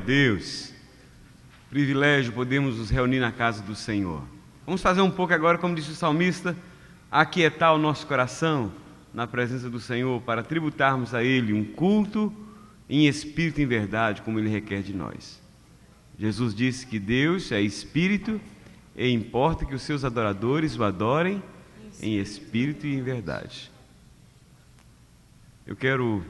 Deus, privilégio podemos nos reunir na casa do Senhor. Vamos fazer um pouco agora, como disse o salmista, aquietar o nosso coração na presença do Senhor, para tributarmos a Ele um culto em espírito e em verdade, como Ele requer de nós. Jesus disse que Deus é espírito e importa que os seus adoradores o adorem em espírito e em verdade. Eu quero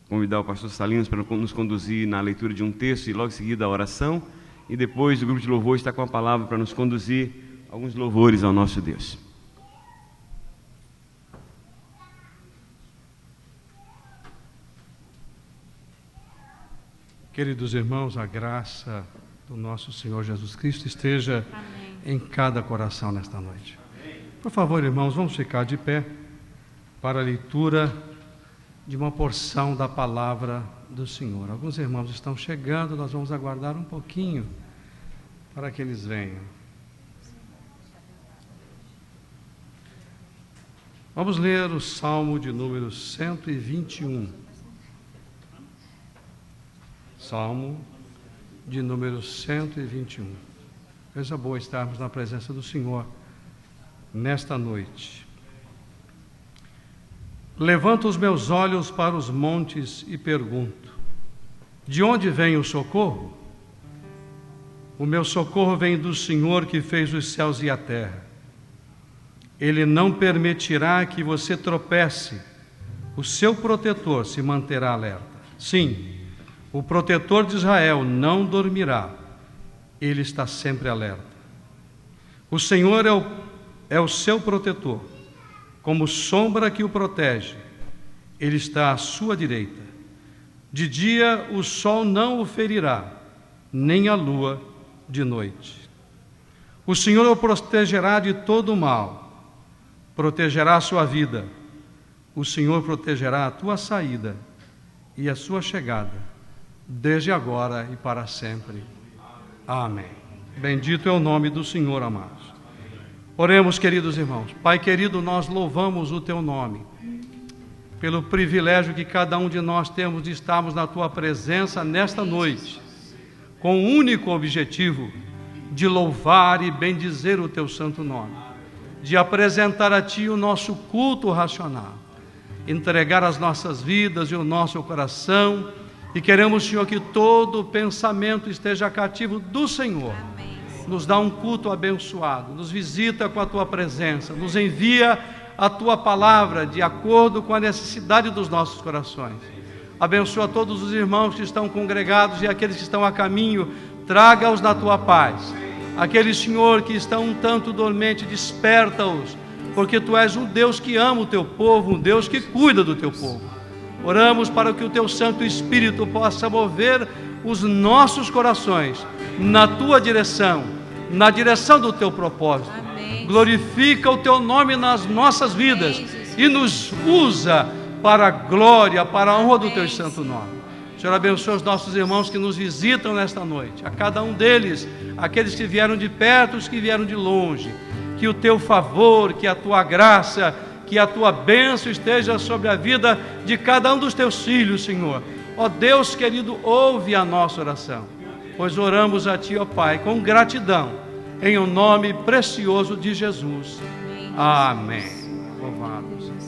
convidar o pastor Salinas para nos conduzir na leitura de um texto e logo em seguida a oração, e depois o grupo de louvor está com a palavra para nos conduzir alguns louvores ao nosso Deus. Queridos irmãos, a graça do nosso Senhor Jesus Cristo esteja em cada coração nesta noite. Por favor, irmãos, vamos ficar de pé para a leitura de uma porção da palavra do Senhor. Alguns irmãos estão chegando, nós vamos aguardar um pouquinho para que eles venham. Vamos ler o Salmo de número 121. Salmo de número 121. Coisa boa estarmos na presença do Senhor nesta noite. Levanto os meus olhos para os montes e pergunto: de onde vem o socorro? O meu socorro vem do Senhor que fez os céus e a terra. Ele não permitirá que você tropece, o seu protetor se manterá alerta. Sim, o protetor de Israel não dormirá, ele está sempre alerta. O Senhor é o seu protetor, como sombra que o protege, ele está à sua direita. De dia o sol não o ferirá, nem a lua de noite. O Senhor o protegerá de todo o mal, protegerá a sua vida. O Senhor protegerá a tua saída e a sua chegada, desde agora e para sempre. Amém. Bendito é o nome do Senhor, amados. Oremos, queridos irmãos. Pai querido, nós louvamos o Teu nome, pelo privilégio que cada um de nós temos de estarmos na Tua presença nesta noite, com o único objetivo de louvar e bendizer o Teu santo nome, de apresentar a Ti o nosso culto racional, entregar as nossas vidas e o nosso coração, e queremos, Senhor, que todo pensamento esteja cativo do Senhor. Nos dá um culto abençoado, nos visita com a Tua presença, nos envia a Tua palavra de acordo com a necessidade dos nossos corações. Abençoa todos os irmãos que estão congregados e aqueles que estão a caminho, traga-os na Tua paz. Aqueles, Senhor, que estão um tanto dormente, desperta-os, porque Tu és um Deus que ama o Teu povo, um Deus que cuida do Teu povo. Oramos para que o Teu Santo Espírito possa mover os nossos corações na Tua direção, na direção do Teu propósito. Amém. Glorifica o Teu nome nas nossas vidas. Amém, e nos usa para a glória, para a honra do Teu santo nome. Senhor, abençoa os nossos irmãos que nos visitam nesta noite, a cada um deles, aqueles que vieram de perto, os que vieram de longe. Que o Teu favor, que a Tua graça, que a Tua bênção esteja sobre a vida de cada um dos Teus filhos, Senhor. Ó Deus querido, ouve a nossa oração, pois oramos a Ti, ó Pai, com gratidão, em o nome precioso de Jesus. Amém. Louvado seja.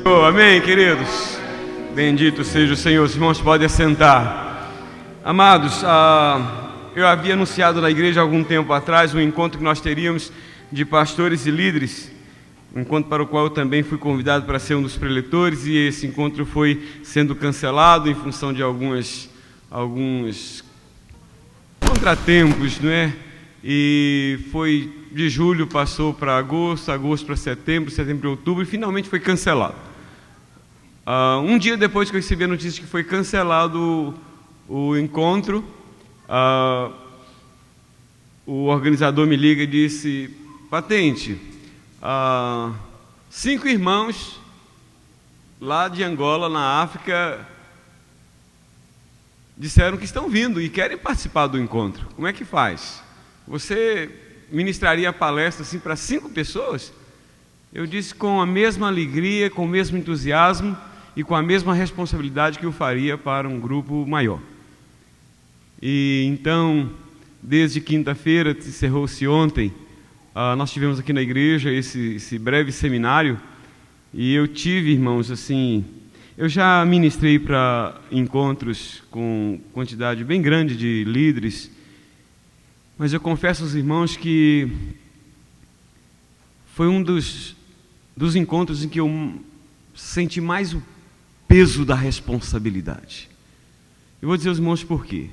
Oh, amém, queridos. Bendito seja o Senhor. Os irmãos podem assentar. Amados, eu havia anunciado na igreja há algum tempo atrás um encontro que nós teríamos de pastores e líderes, um encontro para o qual eu também fui convidado para ser um dos preletores, e esse encontro foi sendo cancelado em função de alguns contratempos, não é? E foi de julho, passou para agosto, agosto para setembro, setembro para outubro, e finalmente foi cancelado. Um dia depois que eu recebi a notícia que foi cancelado o encontro, o organizador me liga e disse: Patente, 5 irmãos lá de Angola, na África, disseram que estão vindo e querem participar do encontro. Como é que faz? Você ministraria a palestra assim para 5 pessoas? Eu disse com a mesma alegria, com o mesmo entusiasmo e com a mesma responsabilidade que eu faria para um grupo maior. E então, desde quinta-feira, encerrou-se ontem, nós tivemos aqui na igreja esse breve seminário, e eu tive, irmãos, assim, eu já ministrei para encontros com quantidade bem grande de líderes, mas eu confesso aos irmãos que foi um dos encontros em que eu senti mais o peso da responsabilidade. Eu vou dizer aos irmãos por quê.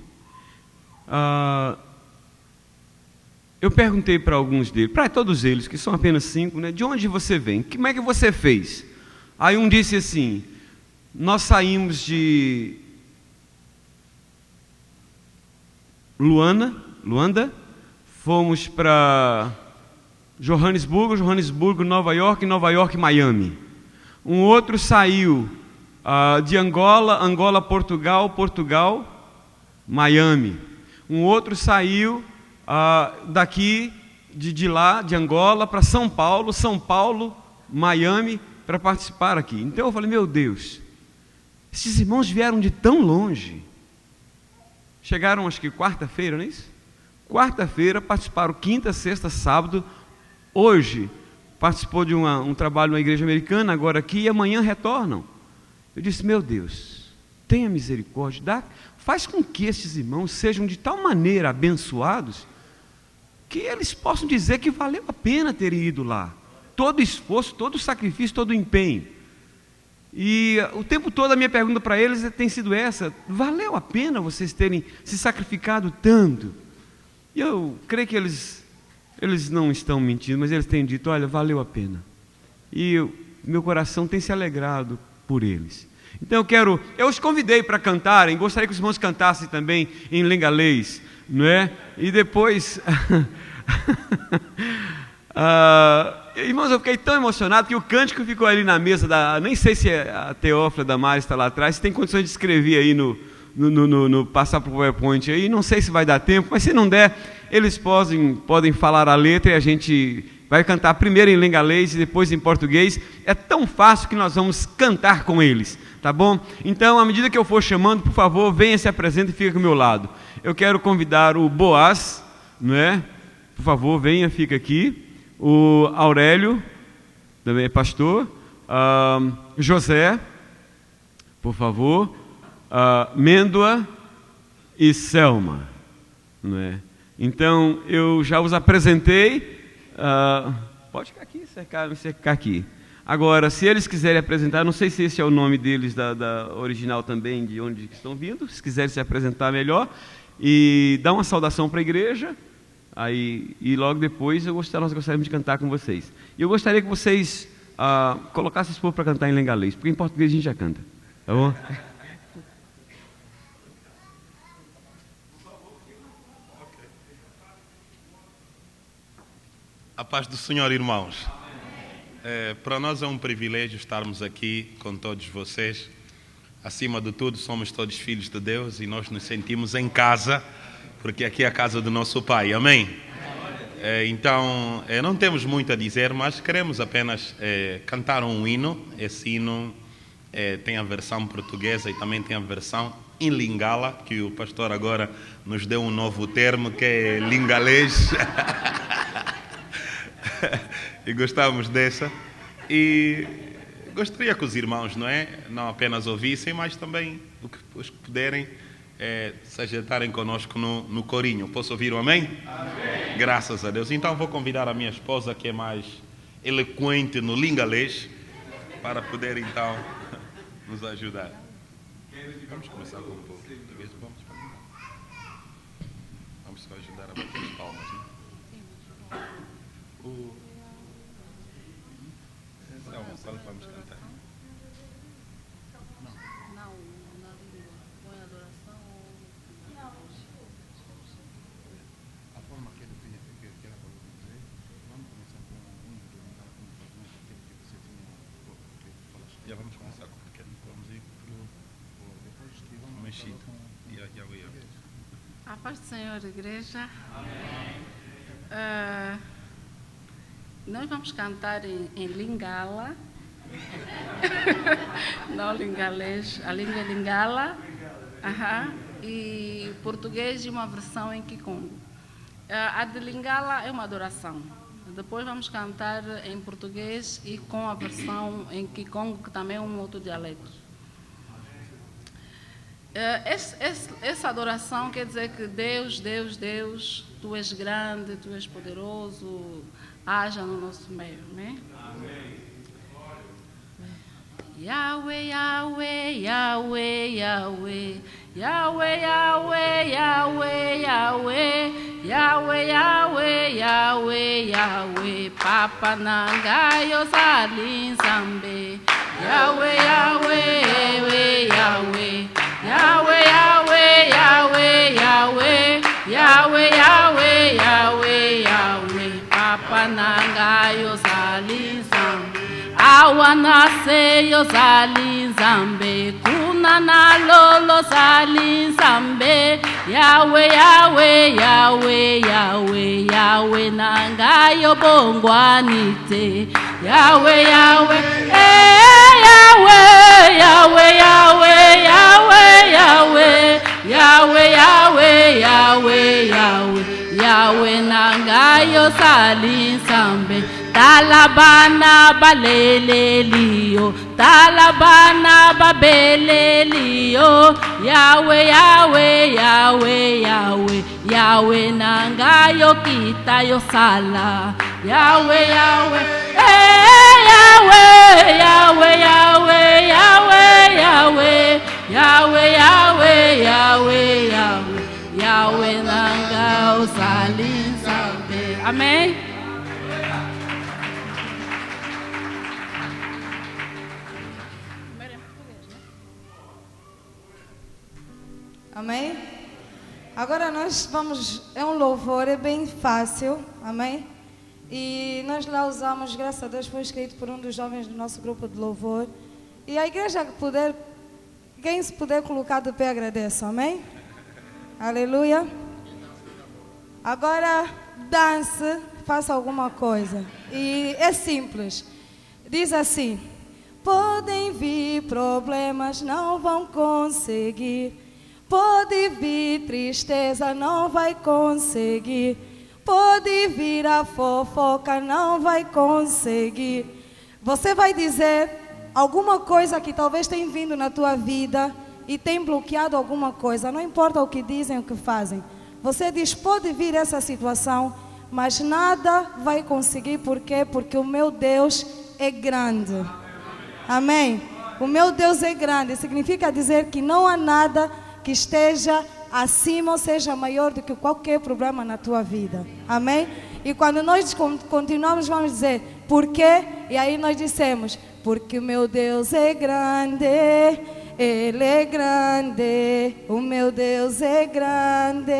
Eu perguntei para alguns deles, para todos eles, que são apenas 5, né, de onde você vem? Como é que você fez? Aí um disse assim: nós saímos de Luanda, fomos para Johannesburgo, Nova York, Miami. Um outro saiu de Angola, Portugal, Miami. Um outro saiu daqui, de lá, de Angola, para São Paulo, Miami, para participar aqui. Então eu falei: meu Deus, esses irmãos vieram de tão longe. Chegaram, acho que quarta-feira, não é isso? Quarta-feira, participaram quinta, sexta, sábado. Hoje participou de um trabalho na igreja americana, agora aqui, e amanhã retornam. Eu disse: meu Deus, tenha misericórdia, faz com que estes irmãos sejam de tal maneira abençoados que eles possam dizer que valeu a pena terem ido lá. Todo o esforço, todo o sacrifício, todo o empenho. E o tempo todo a minha pergunta para eles tem sido essa: valeu a pena vocês terem se sacrificado tanto? E eu creio que eles não estão mentindo, mas eles têm dito: olha, valeu a pena. E meu coração tem se alegrado por eles. Então eu os convidei para cantarem, gostaria que os irmãos cantassem também em lengalês, não é? E depois, irmãos, eu fiquei tão emocionado que o cântico ficou ali na mesa nem sei se a Teófila da Mari está lá atrás, se tem condições de escrever aí no passar para o PowerPoint aí, não sei se vai dar tempo, mas se não der, eles podem falar a letra e a gente vai cantar primeiro em lengalês e depois em português. É tão fácil que nós vamos cantar com eles, tá bom? Então, à medida que eu for chamando, por favor, venha, se apresenta e fica ao meu lado. Eu quero convidar o Boaz, não é? Por favor, venha, fica aqui. O Aurélio, também é pastor. José, por favor. Mêndoa e Selma, não é? Então, eu já os apresentei. Pode ficar aqui, cercar aqui. Agora, se eles quiserem apresentar, não sei se esse é o nome deles da original também, de onde estão vindo, se quiserem se apresentar melhor, e dar uma saudação para a igreja, e logo depois nós gostaríamos de cantar com vocês. E eu gostaria que vocês colocassem esse povo para cantar em lengalês, porque em português a gente já canta, tá bom? A paz do Senhor, irmãos. Para nós é um privilégio estarmos aqui com todos vocês. Acima de tudo, somos todos filhos de Deus e nós nos sentimos em casa, porque aqui é a casa do nosso Pai. Amém? Então, não temos muito a dizer, mas queremos apenas cantar um hino. Esse hino tem a versão portuguesa e também tem a versão em lingala, que o pastor agora nos deu um novo termo, que é lingalês. E gostamos dessa. E gostaria que os irmãos, não apenas ouvissem, mas também os que puderem se ajeitarem conosco no corinho. Posso ouvir um amém? Amém? Graças a Deus. Então vou convidar a minha esposa, que é mais eloquente no lingalês, para poder então nos ajudar. Vamos começar com um pouco. Vamos só ajudar a bater as palmas, né? Qual vamos cantar? Não, na língua. Põe adoração ou... Não. A forma que ele tinha, que ela falou de dizer, vamos começar com um do lugar como fazemos aquilo que você tinha falado. Já vamos começar com o pequeno. Vamos ir Depois que vamos mexido. A paz do Senhor, igreja. Amém. Nós vamos cantar em lingala. Não lingalês, a língua é lingala. E português e uma versão em Kikongo. A de lingala é uma adoração. Depois vamos cantar em português e com a versão em Kikongo, que também é um outro dialeto. Essa adoração quer dizer que Deus, Deus, Deus, Tu és grande, Tu és poderoso, haja no nosso meio, né? Amém. Yahweh, Yahweh, Yahweh, Yahweh, Yahweh, Yahweh, Yahweh, Yahweh, Yahweh, Yahweh, Yahweh, Yahweh, Papa Nangayo Salin Zambe, Yahweh, Yahweh, Yahweh, Yahweh, Yahweh, Yahweh, Yahweh, Yahweh, Yahweh, Yahweh, Yahweh, Yahweh, Papa Nangayo Salin Zambe. Awanase Salin Zambe, Kunana Lolo Salin Zambe, Yahweh, Yahweh, Yahweh, Yahweh, Yahweh Nangayo Bongwanite, Yahweh, Yahweh, Yahweh, Yahweh, Yahweh, Yahweh, Yahweh, Yahweh, Yahweh, Yahweh, Yahweh, Yahweh Nangayo Salin Zambe. Talabana balelelio, talabana babelelio, Yahweh, Yahweh, Yahweh, Yahweh, Yahweh Nangayo kita yo sala, Yahweh, Yahweh, Yahweh, Yahweh, Yahweh, Yahweh, Yahweh, Yahweh, Yahweh, Yahweh, Yahweh, Yahweh Nangayo salin sabe. Amém? Amém? Agora nós vamos, é um louvor, é bem fácil, amém? E nós lá usamos, graças a Deus, foi escrito por um dos jovens do nosso grupo de louvor. E a igreja que puder, quem se puder colocar de pé, agradeço, amém? Aleluia. Agora dance, faça alguma coisa. E é simples, diz assim: podem vir problemas, não vão conseguir. Pode vir tristeza, não vai conseguir. Pode vir a fofoca, não vai conseguir. Você vai dizer alguma coisa que talvez tenha vindo na tua vida e tem bloqueado alguma coisa. Não importa o que dizem, o que fazem. Você diz, pode vir essa situação, mas nada vai conseguir. Por quê? Porque o meu Deus é grande. Amém? O meu Deus é grande. Significa dizer que não há nada que esteja acima ou seja maior do que qualquer problema na tua vida. Amém? E quando nós continuamos, vamos dizer, por quê? E aí nós dissemos, porque o meu Deus é grande, Ele é grande, o meu Deus é grande,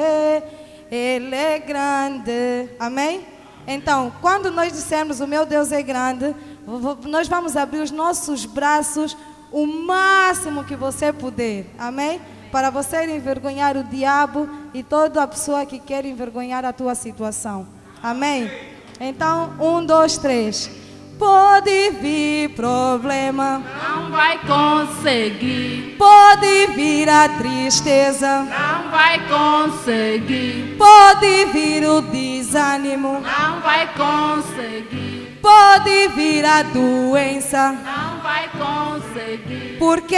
Ele é grande. Amém? Então, quando nós dissemos, o meu Deus é grande, nós vamos abrir os nossos braços o máximo que você puder. Amém? Para você envergonhar o diabo e toda a pessoa que quer envergonhar a tua situação. Amém? Então, 1, 2, 3. Pode vir problema, não vai conseguir. Pode vir a tristeza, não vai conseguir. Pode vir o desânimo, não vai conseguir. Pode vir a doença, não vai conseguir. Por quê?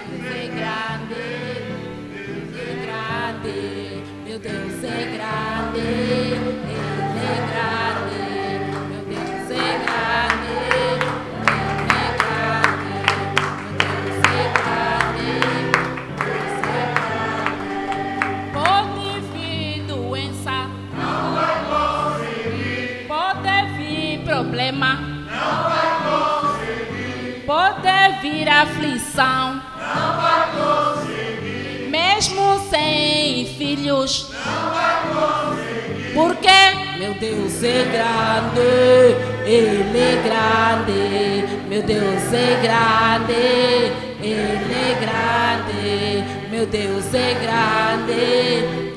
Deus é grande, Deus é grande, meu Deus é grande, Ele é grande, meu Deus é grande, Ele é grande, meu Deus é grande, Deus é grande. Pode vir doença, não vai conseguir. Pode vir problema, não vai conseguir. Pode vir aflição, não vai conseguir. Mesmo sem filhos, não vai conseguir. Porque meu Deus é grande, Ele é grande, meu Deus é grande, Ele é grande, meu Deus é grande,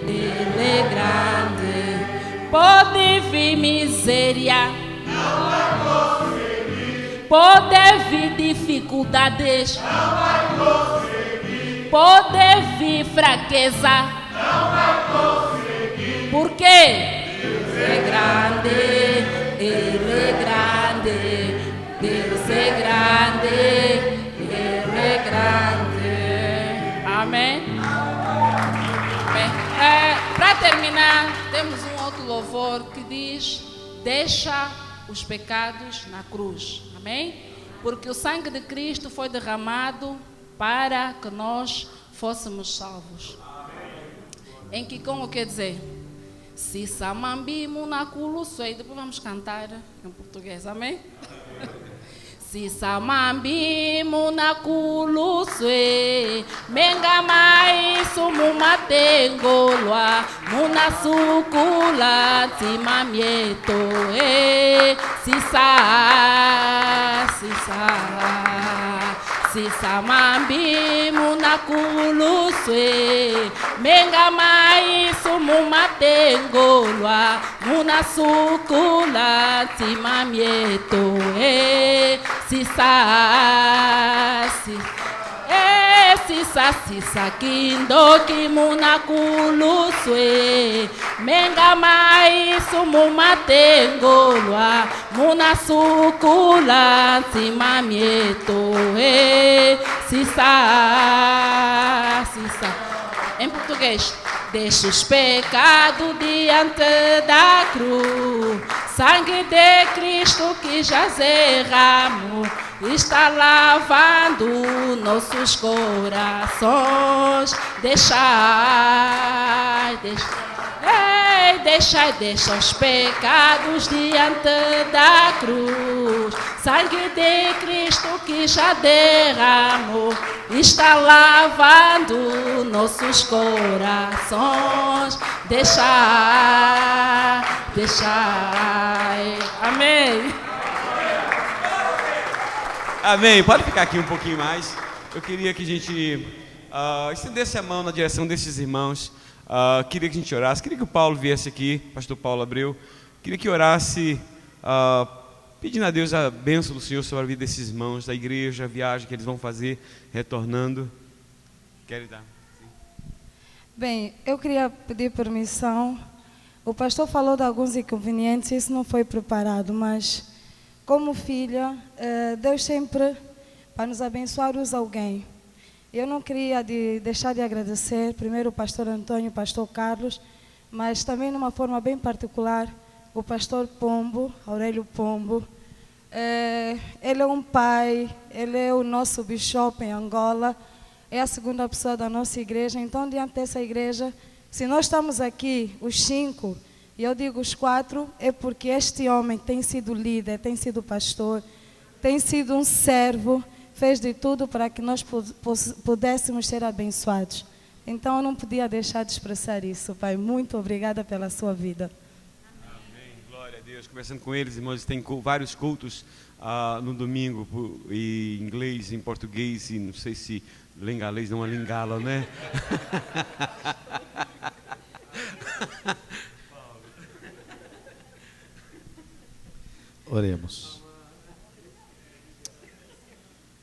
Ele é grande. Pode vir miséria, não vai conseguir. Pode vir dificuldades, não vai conseguir. Pode vir fraqueza, não vai conseguir. Porque Deus é grande, Ele é grande, Deus é grande, Ele é grande. Amém? Bem, para terminar, temos um outro louvor que diz: deixa os pecados na cruz. Amém? Porque o sangue de Cristo foi derramado para que nós fôssemos salvos. Em que como quer dizer? Se samambimo na culusei. Depois vamos cantar em português. Amém? Si samambimo na kuluswe menga mai sumu matengolwa muna sukula timamieto si samambimo na kuluswe menga mai sumu matengolwa muna sukula timamieto sisa kindoki muna kuluswe menga mai sumu matengolwa muna sukula timamieto em português. Deixa os pecados diante da cruz, sangue de Cristo que já derramou, está lavando nossos corações. Deixa os pecados diante da cruz, sangue de Cristo que já derramou, está lavando nossos corações. Amém. Amém. Pode ficar aqui um pouquinho mais. Eu queria que a gente estendesse a mão na direção desses irmãos. Queria que a gente orasse. Queria que o Paulo viesse aqui, pastor Paulo Abreu. Queria que orasse, pedindo a Deus a bênção do Senhor sobre a vida desses irmãos, da igreja, a viagem que eles vão fazer, retornando. Quer dar? Sim. Bem, eu queria pedir permissão. O pastor falou de alguns inconvenientes, isso não foi preparado, mas como filha, Deus sempre, para nos abençoar, usa alguém. Eu não queria deixar de agradecer, primeiro o pastor Antônio, o pastor Carlos, mas também, de uma forma bem particular, o pastor Pombo, Aurélio Pombo. Ele é um pai, ele é o nosso bishop em Angola, é a segunda pessoa da nossa igreja. Então, diante dessa igreja, se nós estamos aqui, os 5, e eu digo os 4, é porque este homem tem sido líder, tem sido pastor, tem sido um servo, fez de tudo para que nós pudéssemos ser abençoados. Então, eu não podia deixar de expressar isso, Pai. Muito obrigada pela sua vida. Amém. Glória a Deus. Conversando com eles, irmãos, tem vários cultos no domingo, em inglês, em português, e não sei se lingalês não é lingala, né? Oremos.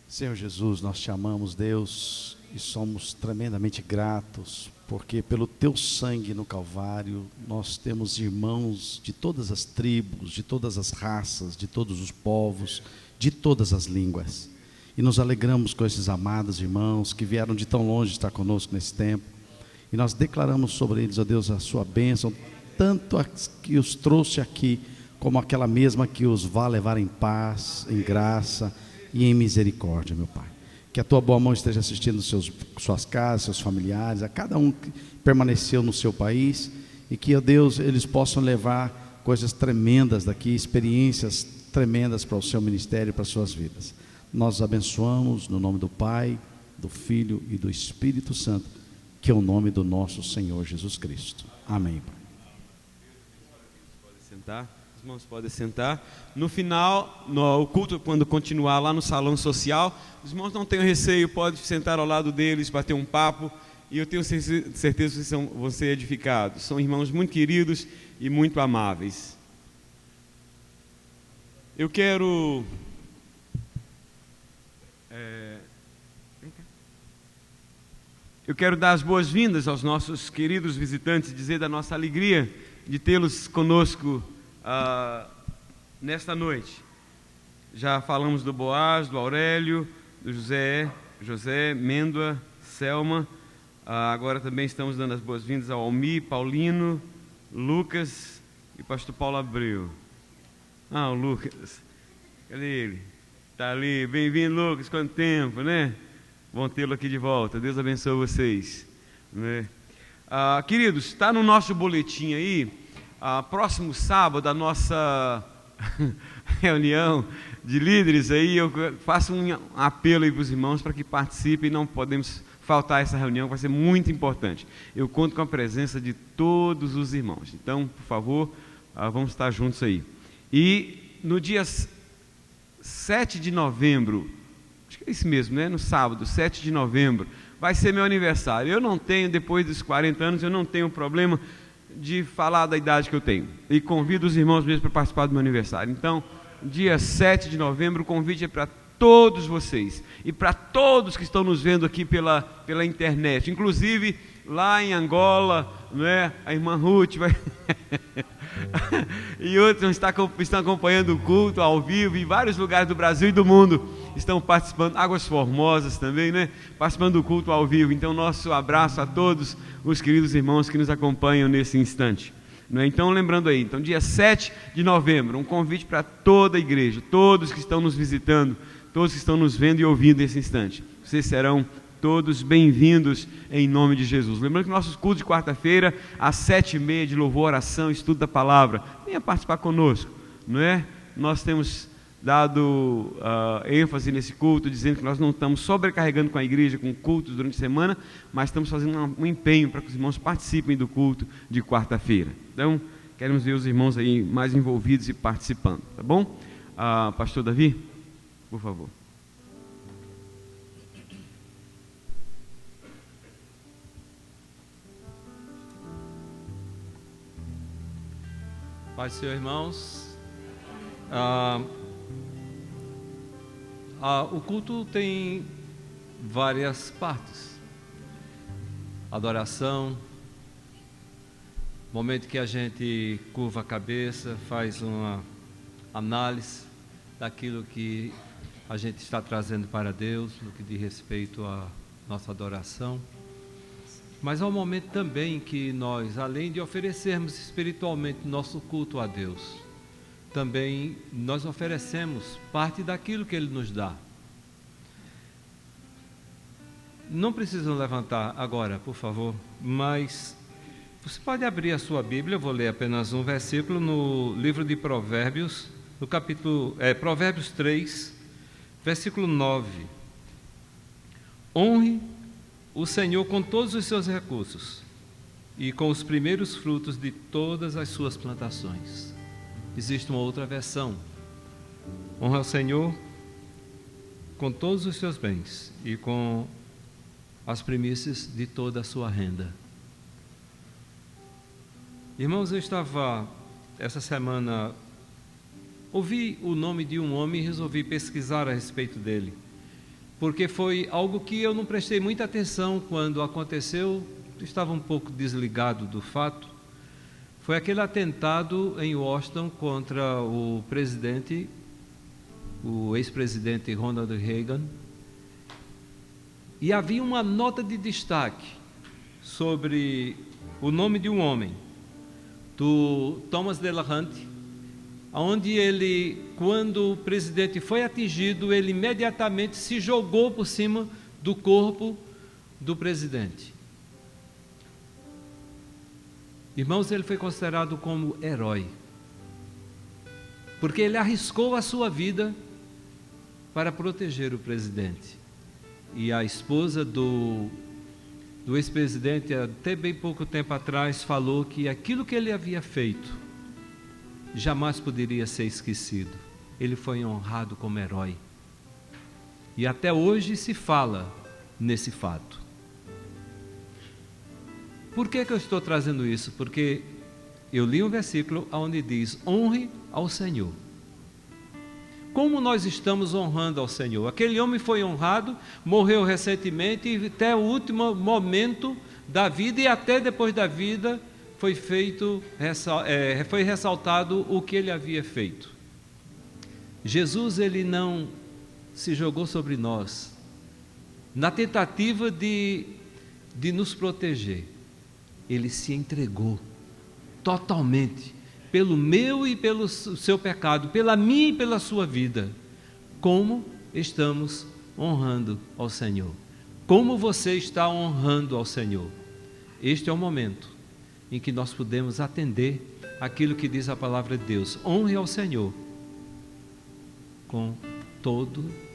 Senhor Jesus, nós te amamos, Deus, e somos tremendamente gratos, porque pelo teu sangue no Calvário, nós temos irmãos de todas as tribos, de todas as raças, de todos os povos, de todas as línguas. E nos alegramos com esses amados irmãos que vieram de tão longe estar conosco nesse tempo. E nós declaramos sobre eles, ó Deus, a sua bênção, tanto a que os trouxe aqui, como aquela mesma que os vá levar em paz, em graça e em misericórdia, meu Pai. Que a tua boa mão esteja assistindo suas casas, seus familiares, a cada um que permaneceu no seu país, e que, ó Deus, eles possam levar coisas tremendas daqui, experiências tremendas para o seu ministério e para as suas vidas. Nós os abençoamos no nome do Pai, do Filho e do Espírito Santo, que é o nome do nosso Senhor Jesus Cristo. Amém, Pai. Pode sentar. Os irmãos podem sentar. No final, o culto, quando continuar lá no salão social, os irmãos não tenham receio, podem sentar ao lado deles, bater um papo, e eu tenho certeza que vocês vão ser edificados. São irmãos muito queridos e muito amáveis. Eu quero dar as boas-vindas aos nossos queridos visitantes, dizer da nossa alegria de tê-los conosco nesta noite. Já falamos do Boaz, do Aurélio, do José, Mêndoa, Selma. Agora também estamos dando as boas-vindas ao Almi, Paulino, Lucas e pastor Paulo Abreu. O Lucas, cadê ele? Está ali, bem-vindo, Lucas, quanto tempo, né? Bom tê-lo aqui de volta, Deus abençoe vocês, né? Queridos, está no nosso boletim aí, próximo sábado, a nossa reunião de líderes aí, eu faço um apelo aí para os irmãos para que participem, não podemos faltar essa reunião, vai ser muito importante. Eu conto com a presença de todos os irmãos, então, por favor, vamos estar juntos aí. E no dia 7 de novembro, acho que é isso mesmo, né? No sábado, 7 de novembro, vai ser meu aniversário. Eu não tenho, depois dos 40 anos, eu não tenho problema de falar da idade que eu tenho. E convido os irmãos mesmo para participar do meu aniversário. Então, dia 7 de novembro, o convite é para todos vocês. E para todos que estão nos vendo aqui pela internet. Inclusive, lá em Angola, né? A irmã Ruth vai... e outros estão acompanhando o culto ao vivo em vários lugares do Brasil e do mundo, estão participando, Águas Formosas também, né? Participando do culto ao vivo. Então, nosso abraço a todos os queridos irmãos que nos acompanham nesse instante, né? Então, lembrando aí, então, dia 7 de novembro, um convite para toda a igreja, todos que estão nos visitando, todos que estão nos vendo e ouvindo nesse instante, vocês serão todos bem-vindos em nome de Jesus. Lembrando que nossos cultos de quarta-feira, às 7h30, de louvor, oração, estudo da palavra, venha participar conosco, não é? Nós temos dado ênfase nesse culto, dizendo que nós não estamos sobrecarregando com a igreja, com cultos durante a semana, mas estamos fazendo um empenho para que os irmãos participem do culto de quarta-feira. Então, queremos ver os irmãos aí mais envolvidos e participando, tá bom? Pastor Davi, por favor. Pai do Senhor, irmãos, o culto tem várias partes: adoração, momento que a gente curva a cabeça, faz uma análise daquilo que a gente está trazendo para Deus, no que diz respeito à nossa adoração. Mas há um momento também que nós, além de oferecermos espiritualmente nosso culto a Deus, também nós oferecemos parte daquilo que Ele nos dá. Não precisam levantar agora, por favor, mas você pode abrir a sua Bíblia. Eu vou ler apenas um versículo no livro de Provérbios, no capítulo, Provérbios 3, versículo 9. Honre o Senhor com todos os seus recursos e com os primeiros frutos de todas as suas plantações. Existe uma outra versão: honra o Senhor com todos os seus bens e com as primícias de toda a sua renda. Irmãos, eu estava essa semana, ouvi o nome de um homem e resolvi pesquisar a respeito dele, porque foi algo que eu não prestei muita atenção quando aconteceu, estava um pouco desligado do fato. Foi aquele atentado em Washington contra o presidente o ex-presidente Ronald Reagan, e havia uma nota de destaque sobre o nome de um homem, do Thomas Delahunt, onde ele, quando o presidente foi atingido, ele imediatamente se jogou por cima do corpo do presidente. Irmãos, ele foi considerado como herói, porque ele arriscou a sua vida para proteger o presidente. E a esposa do ex-presidente, até bem pouco tempo atrás, falou que aquilo que ele havia feito jamais poderia ser esquecido. Ele foi honrado como herói. E até hoje se fala nesse fato. Por que eu estou trazendo isso? Porque eu li um versículo onde diz: honre ao Senhor. Como nós estamos honrando ao Senhor? Aquele homem foi honrado, morreu recentemente, e até o último momento da vida e até depois da vida foi ressaltado o que ele havia feito. Jesus, ele não se jogou sobre nós na tentativa de nos proteger. Ele se entregou totalmente pelo meu e pelo seu pecado, pela minha e pela sua vida. Como estamos honrando ao Senhor? Como você está honrando ao Senhor? Este é o momento em que nós podemos atender aquilo que diz a palavra de Deus: honre ao Senhor com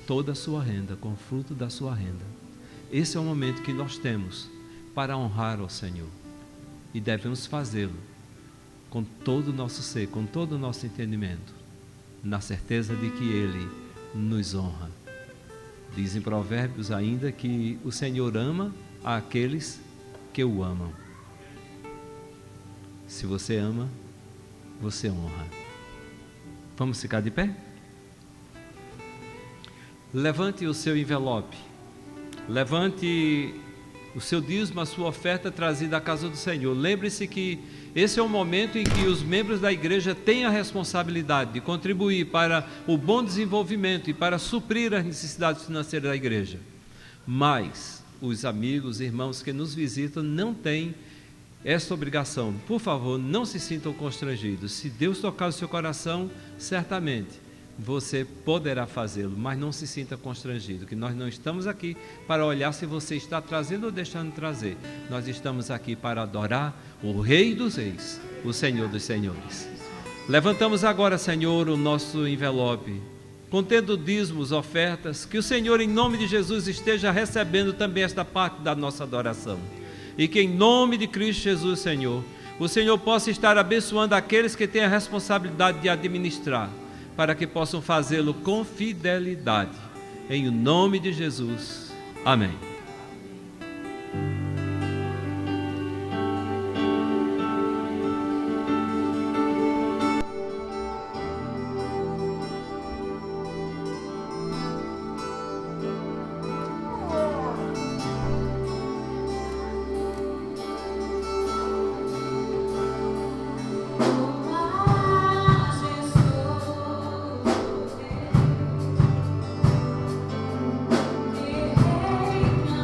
toda a sua renda, com o fruto da sua renda. Esse é o momento que nós temos para honrar ao Senhor, e devemos fazê-lo com todo o nosso ser, com todo o nosso entendimento, na certeza de que Ele nos honra. Diz em Provérbios ainda que o Senhor ama aqueles que o amam. Se você ama, você honra. Vamos ficar de pé? Levante o seu envelope, levante o seu dízimo, a sua oferta trazida à casa do Senhor. Lembre-se que esse é o momento em que os membros da igreja têm a responsabilidade de contribuir para o bom desenvolvimento e para suprir as necessidades financeiras da igreja. Mas os amigos, irmãos que nos visitam não têm essa obrigação. Por favor, não se sintam constrangidos. Se Deus tocar o seu coração, certamente você poderá fazê-lo, mas não se sinta constrangido, que nós não estamos aqui para olhar se você está trazendo ou deixando de trazer. Nós estamos aqui para adorar o Rei dos Reis, o Senhor dos Senhores. Levantamos agora, Senhor, o nosso envelope, contendo dízimos, ofertas, que o Senhor, em nome de Jesus, esteja recebendo também esta parte da nossa adoração. E que em nome de Cristo Jesus, Senhor, o Senhor possa estar abençoando aqueles que têm a responsabilidade de administrar, para que possam fazê-lo com fidelidade. Em o nome de Jesus. Amém. Reina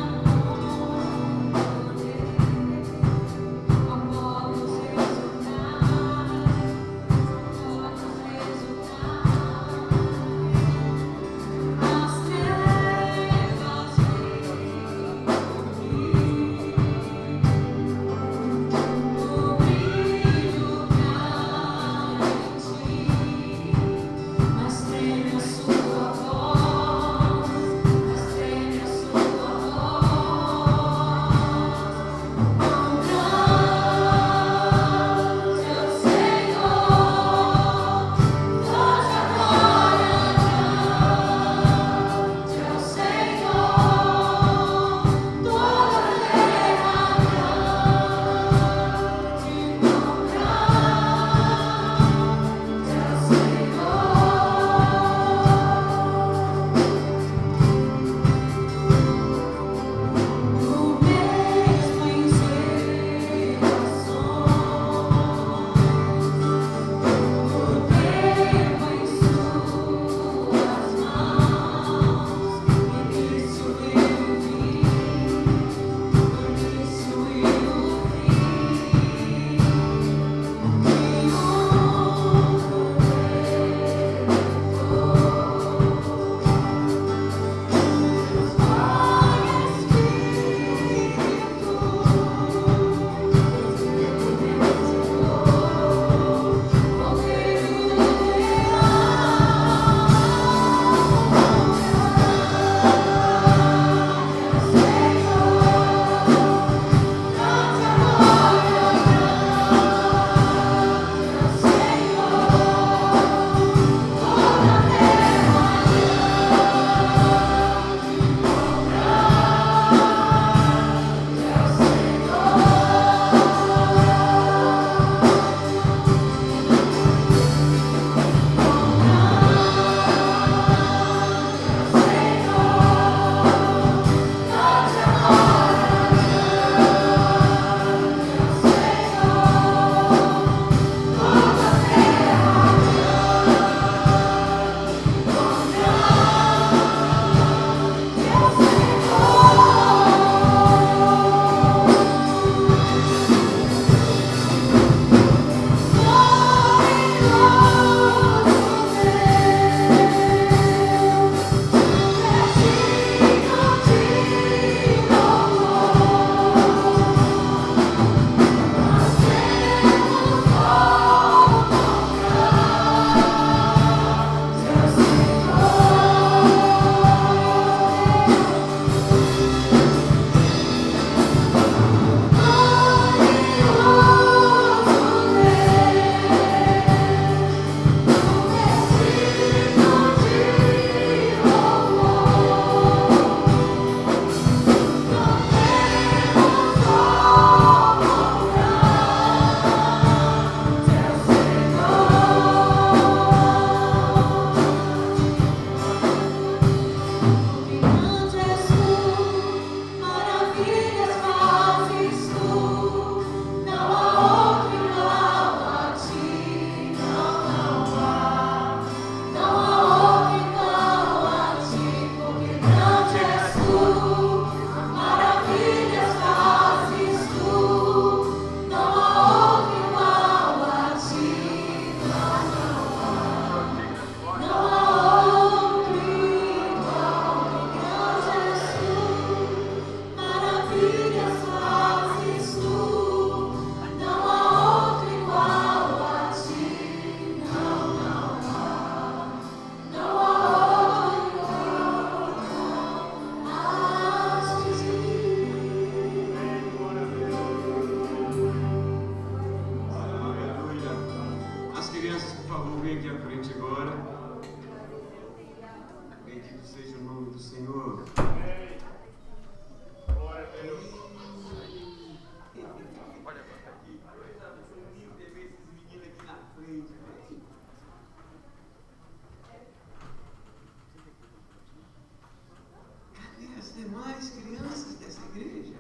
mais crianças dessa igreja.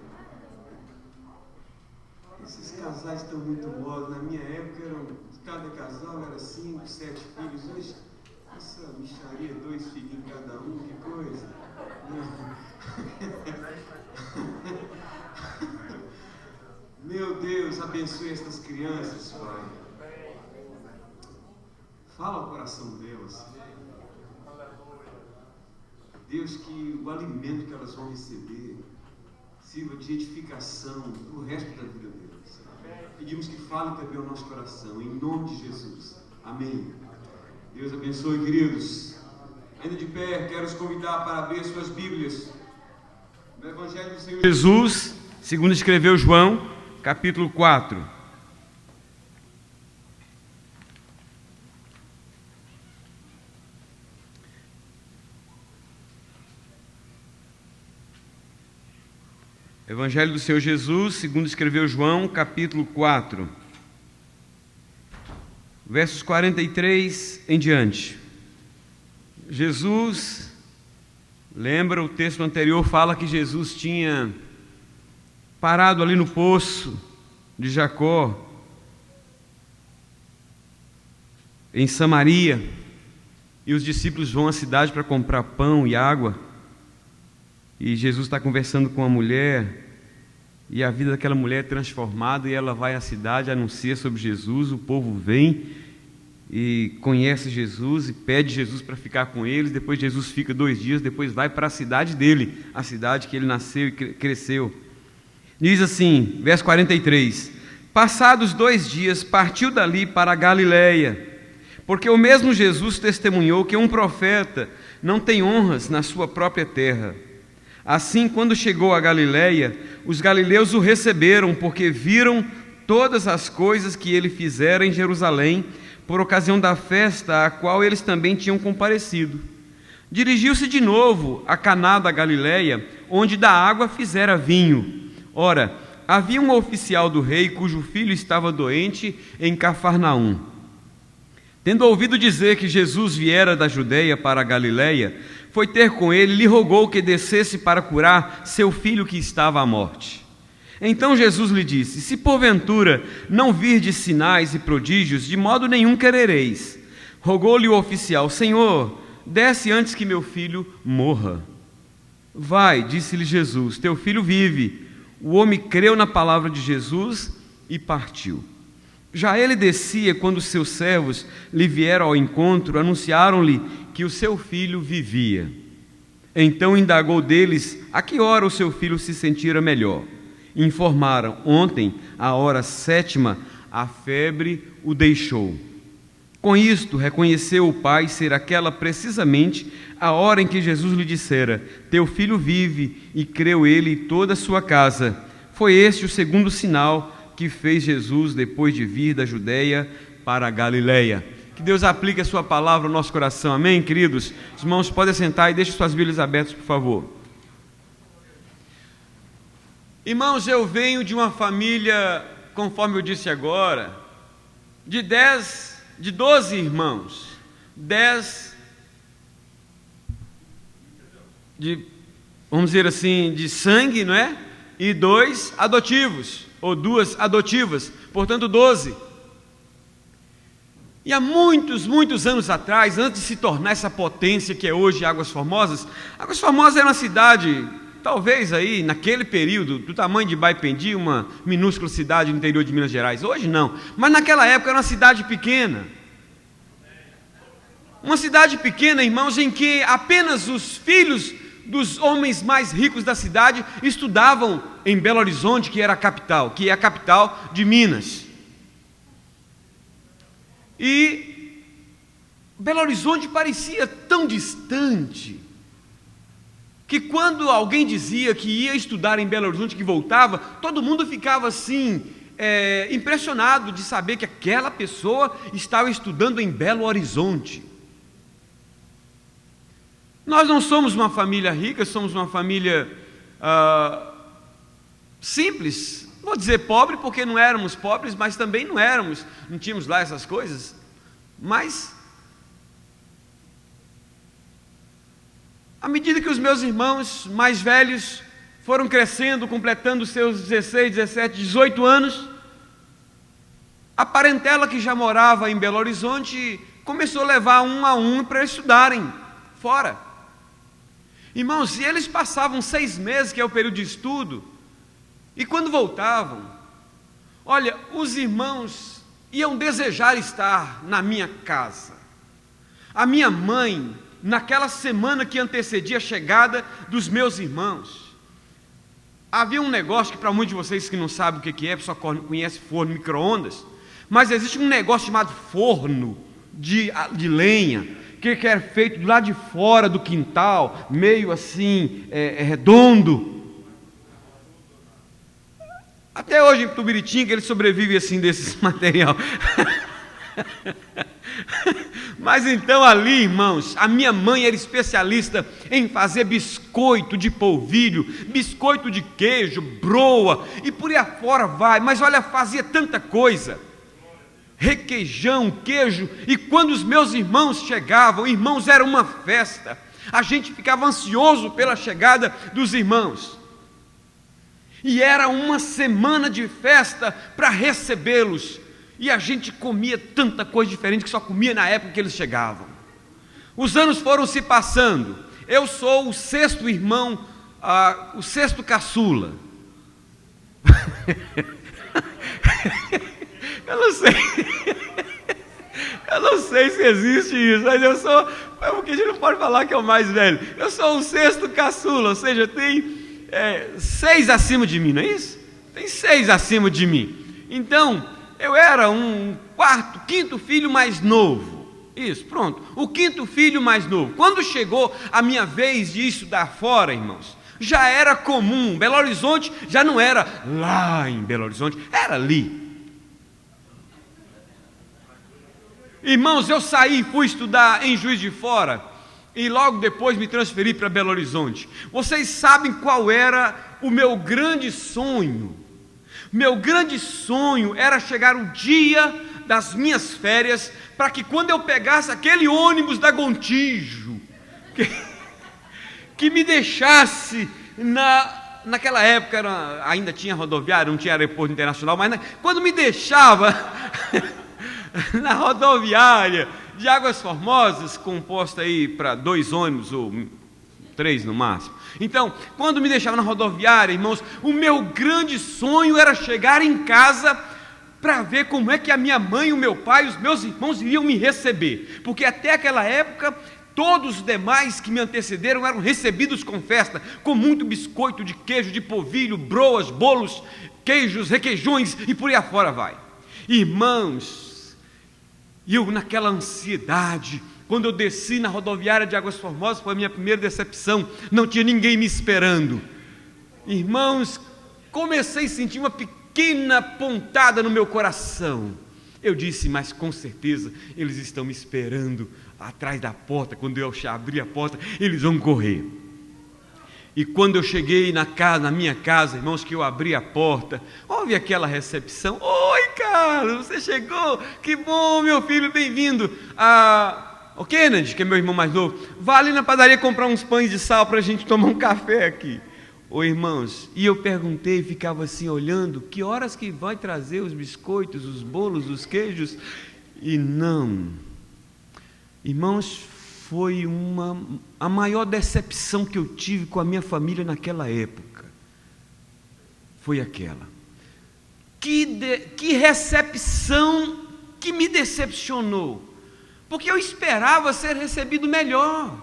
Esses casais estão muito modos. Na minha época, cada casal era 5, 7 filhos. Hoje, essa mixaria, 2 filhos em cada um, que coisa. Meu Deus, abençoe estas crianças, Pai. Fala ao coração delas. Deus, que o alimento que elas vão receber sirva de edificação para o resto da vida delas. Pedimos que fale também ao nosso coração, em nome de Jesus. Amém. Deus abençoe, queridos. Ainda de pé, quero os convidar para abrir suas Bíblias no Evangelho do Senhor Jesus, segundo escreveu João, capítulo 4. Evangelho do Senhor Jesus, segundo escreveu João, capítulo 4, versos 43 em diante. Jesus, lembra, o texto anterior fala que Jesus tinha parado ali no poço de Jacó, em Samaria, e os discípulos vão à cidade para comprar pão e água. E Jesus está conversando com a mulher, e a vida daquela mulher é transformada, e ela vai à cidade, anuncia sobre Jesus, o povo vem e conhece Jesus, e pede Jesus para ficar com eles. Depois Jesus fica 2 dias, depois vai para a cidade dele, a cidade que ele nasceu e cresceu. Diz assim, verso 43, passados 2 dias, partiu dali para a Galileia, porque o mesmo Jesus testemunhou que um profeta não tem honras na sua própria terra. Assim, quando chegou a Galileia, os galileus o receberam, porque viram todas as coisas que ele fizera em Jerusalém, por ocasião da festa a qual eles também tinham comparecido. Dirigiu-se de novo a Caná da Galileia, onde da água fizera vinho. Ora, havia um oficial do rei, cujo filho estava doente em Cafarnaum. Tendo ouvido dizer que Jesus viera da Judeia para a Galileia, foi ter com ele e lhe rogou que descesse para curar seu filho que estava à morte. Então Jesus lhe disse, se porventura não virdes sinais e prodígios, de modo nenhum querereis. Rogou-lhe o oficial, Senhor, desce antes que meu filho morra. Vai, disse-lhe Jesus, teu filho vive. O homem creu na palavra de Jesus e partiu. Já ele descia quando seus servos lhe vieram ao encontro, anunciaram-lhe que o seu filho vivia. Então indagou deles a que hora o seu filho se sentira melhor. Informaram, ontem, à hora 7ª, a febre o deixou. Com isto, reconheceu o pai ser aquela precisamente a hora em que Jesus lhe dissera, teu filho vive, e creu ele e toda a sua casa. Foi este o segundo sinal que fez Jesus depois de vir da Judeia para a Galileia. Que Deus aplique a sua palavra ao nosso coração, amém, queridos? Os irmãos podem sentar e deixem suas Bíblias abertas, por favor. Irmãos, eu venho de uma família, conforme eu disse agora, de 12 irmãos, 10 vamos dizer assim, de sangue, não é? E 2 adotivos, ou 2 adotivas, portanto 12. E há muitos anos atrás, antes de se tornar essa potência que é hoje Águas Formosas era uma cidade, talvez aí, naquele período, do tamanho de Baipendi, uma minúscula cidade no interior de Minas Gerais. Hoje não, mas naquela época era uma cidade pequena. Uma cidade pequena, irmãos, em que apenas os filhos dos homens mais ricos da cidade estudavam em Belo Horizonte, que era a capital, que é a capital de Minas. E Belo Horizonte parecia tão distante, que quando alguém dizia que ia estudar em Belo Horizonte, que voltava, todo mundo ficava assim, impressionado de saber que aquela pessoa estava estudando em Belo Horizonte. Nós não somos uma família rica, somos uma família simples. Vou dizer pobre porque não éramos pobres, mas também não tínhamos lá essas coisas. Mas À medida que os meus irmãos mais velhos foram crescendo, completando seus 16, 17, 18 anos, a parentela que já morava em Belo Horizonte começou a levar um a um para estudarem fora. Irmãos, e eles passavam 6 meses, que é o período de estudo, e quando voltavam, olha, os irmãos iam desejar estar na minha casa. A minha mãe, naquela semana que antecedia a chegada dos meus irmãos, havia um negócio que para muitos de vocês que não sabem o que é, só conhece forno micro-ondas, mas existe um negócio chamado forno de lenha, que é feito do lado de fora do quintal, meio assim, redondo. Até hoje em Tubiritinga ele sobrevive assim desse material. Mas então ali, irmãos, a minha mãe era especialista em fazer biscoito de polvilho, biscoito de queijo, broa, e por aí afora vai. Mas olha, fazia tanta coisa, requeijão, queijo, e quando os meus irmãos chegavam, irmãos, era uma festa. A gente ficava ansioso pela chegada dos irmãos, e era uma semana de festa para recebê-los. E a gente comia tanta coisa diferente que só comia na época que eles chegavam. Os anos foram se passando. Eu sou o 6º irmão, o 6º caçula. Eu não sei se existe isso, mas eu sou, porque a gente não pode falar que é o mais velho. Eu sou o 6º caçula, ou seja, tem 6 acima de mim, não é isso? Tem 6 acima de mim. Então, eu era um 5º filho mais novo. Isso, pronto. O 5º filho mais novo. Quando chegou a minha vez de estudar fora, irmãos, já era comum. Belo Horizonte já não era lá em Belo Horizonte, era ali. Irmãos, eu saí e fui estudar em Juiz de Fora e logo depois me transferi para Belo Horizonte. Vocês sabem qual era o meu grande sonho? Meu grande sonho era chegar o dia das minhas férias, para que quando eu pegasse aquele ônibus da Gontijo, que me deixasse naquela época, ainda tinha rodoviária, não tinha aeroporto internacional, mas quando me deixava na rodoviária de Águas Formosas, composta aí para 2 ônibus ou 3 no máximo. Então, quando me deixava na rodoviária, irmãos, o meu grande sonho era chegar em casa para ver como é que a minha mãe, o meu pai, os meus irmãos iriam me receber, porque até aquela época, todos os demais que me antecederam eram recebidos com festa, com muito biscoito de queijo, de polvilho, broas, bolos, queijos, requeijões e por aí afora vai. Irmãos, e eu naquela ansiedade, quando eu desci na rodoviária de Águas Formosas, foi a minha primeira decepção, não tinha ninguém me esperando. Irmãos, comecei a sentir uma pequena pontada no meu coração. Eu disse, mas com certeza eles estão me esperando atrás da porta. Quando eu abrir a porta, eles vão correr. E quando eu cheguei na minha casa, irmãos, que eu abri a porta, houve aquela recepção. Oi, Carlos, você chegou? Que bom, meu filho, bem-vindo. O Kennedy, que é meu irmão mais novo, vá ali na padaria comprar uns pães de sal para a gente tomar um café aqui. Irmãos, e eu perguntei, ficava assim olhando, que horas que vai trazer os biscoitos, os bolos, os queijos? E não. Irmãos, foi a maior decepção que eu tive com a minha família naquela época. Foi aquela. Que recepção que me decepcionou. Porque eu esperava ser recebido melhor,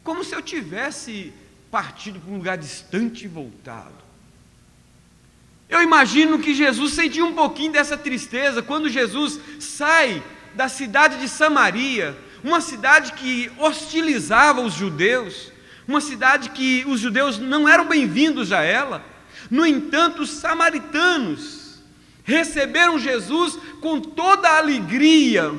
como se eu tivesse partido para um lugar distante e voltado. Eu imagino que Jesus sentiu um pouquinho dessa tristeza quando Jesus sai da cidade de Samaria, uma cidade que hostilizava os judeus, uma cidade que os judeus não eram bem-vindos a ela. No entanto, os samaritanos receberam Jesus com toda a alegria.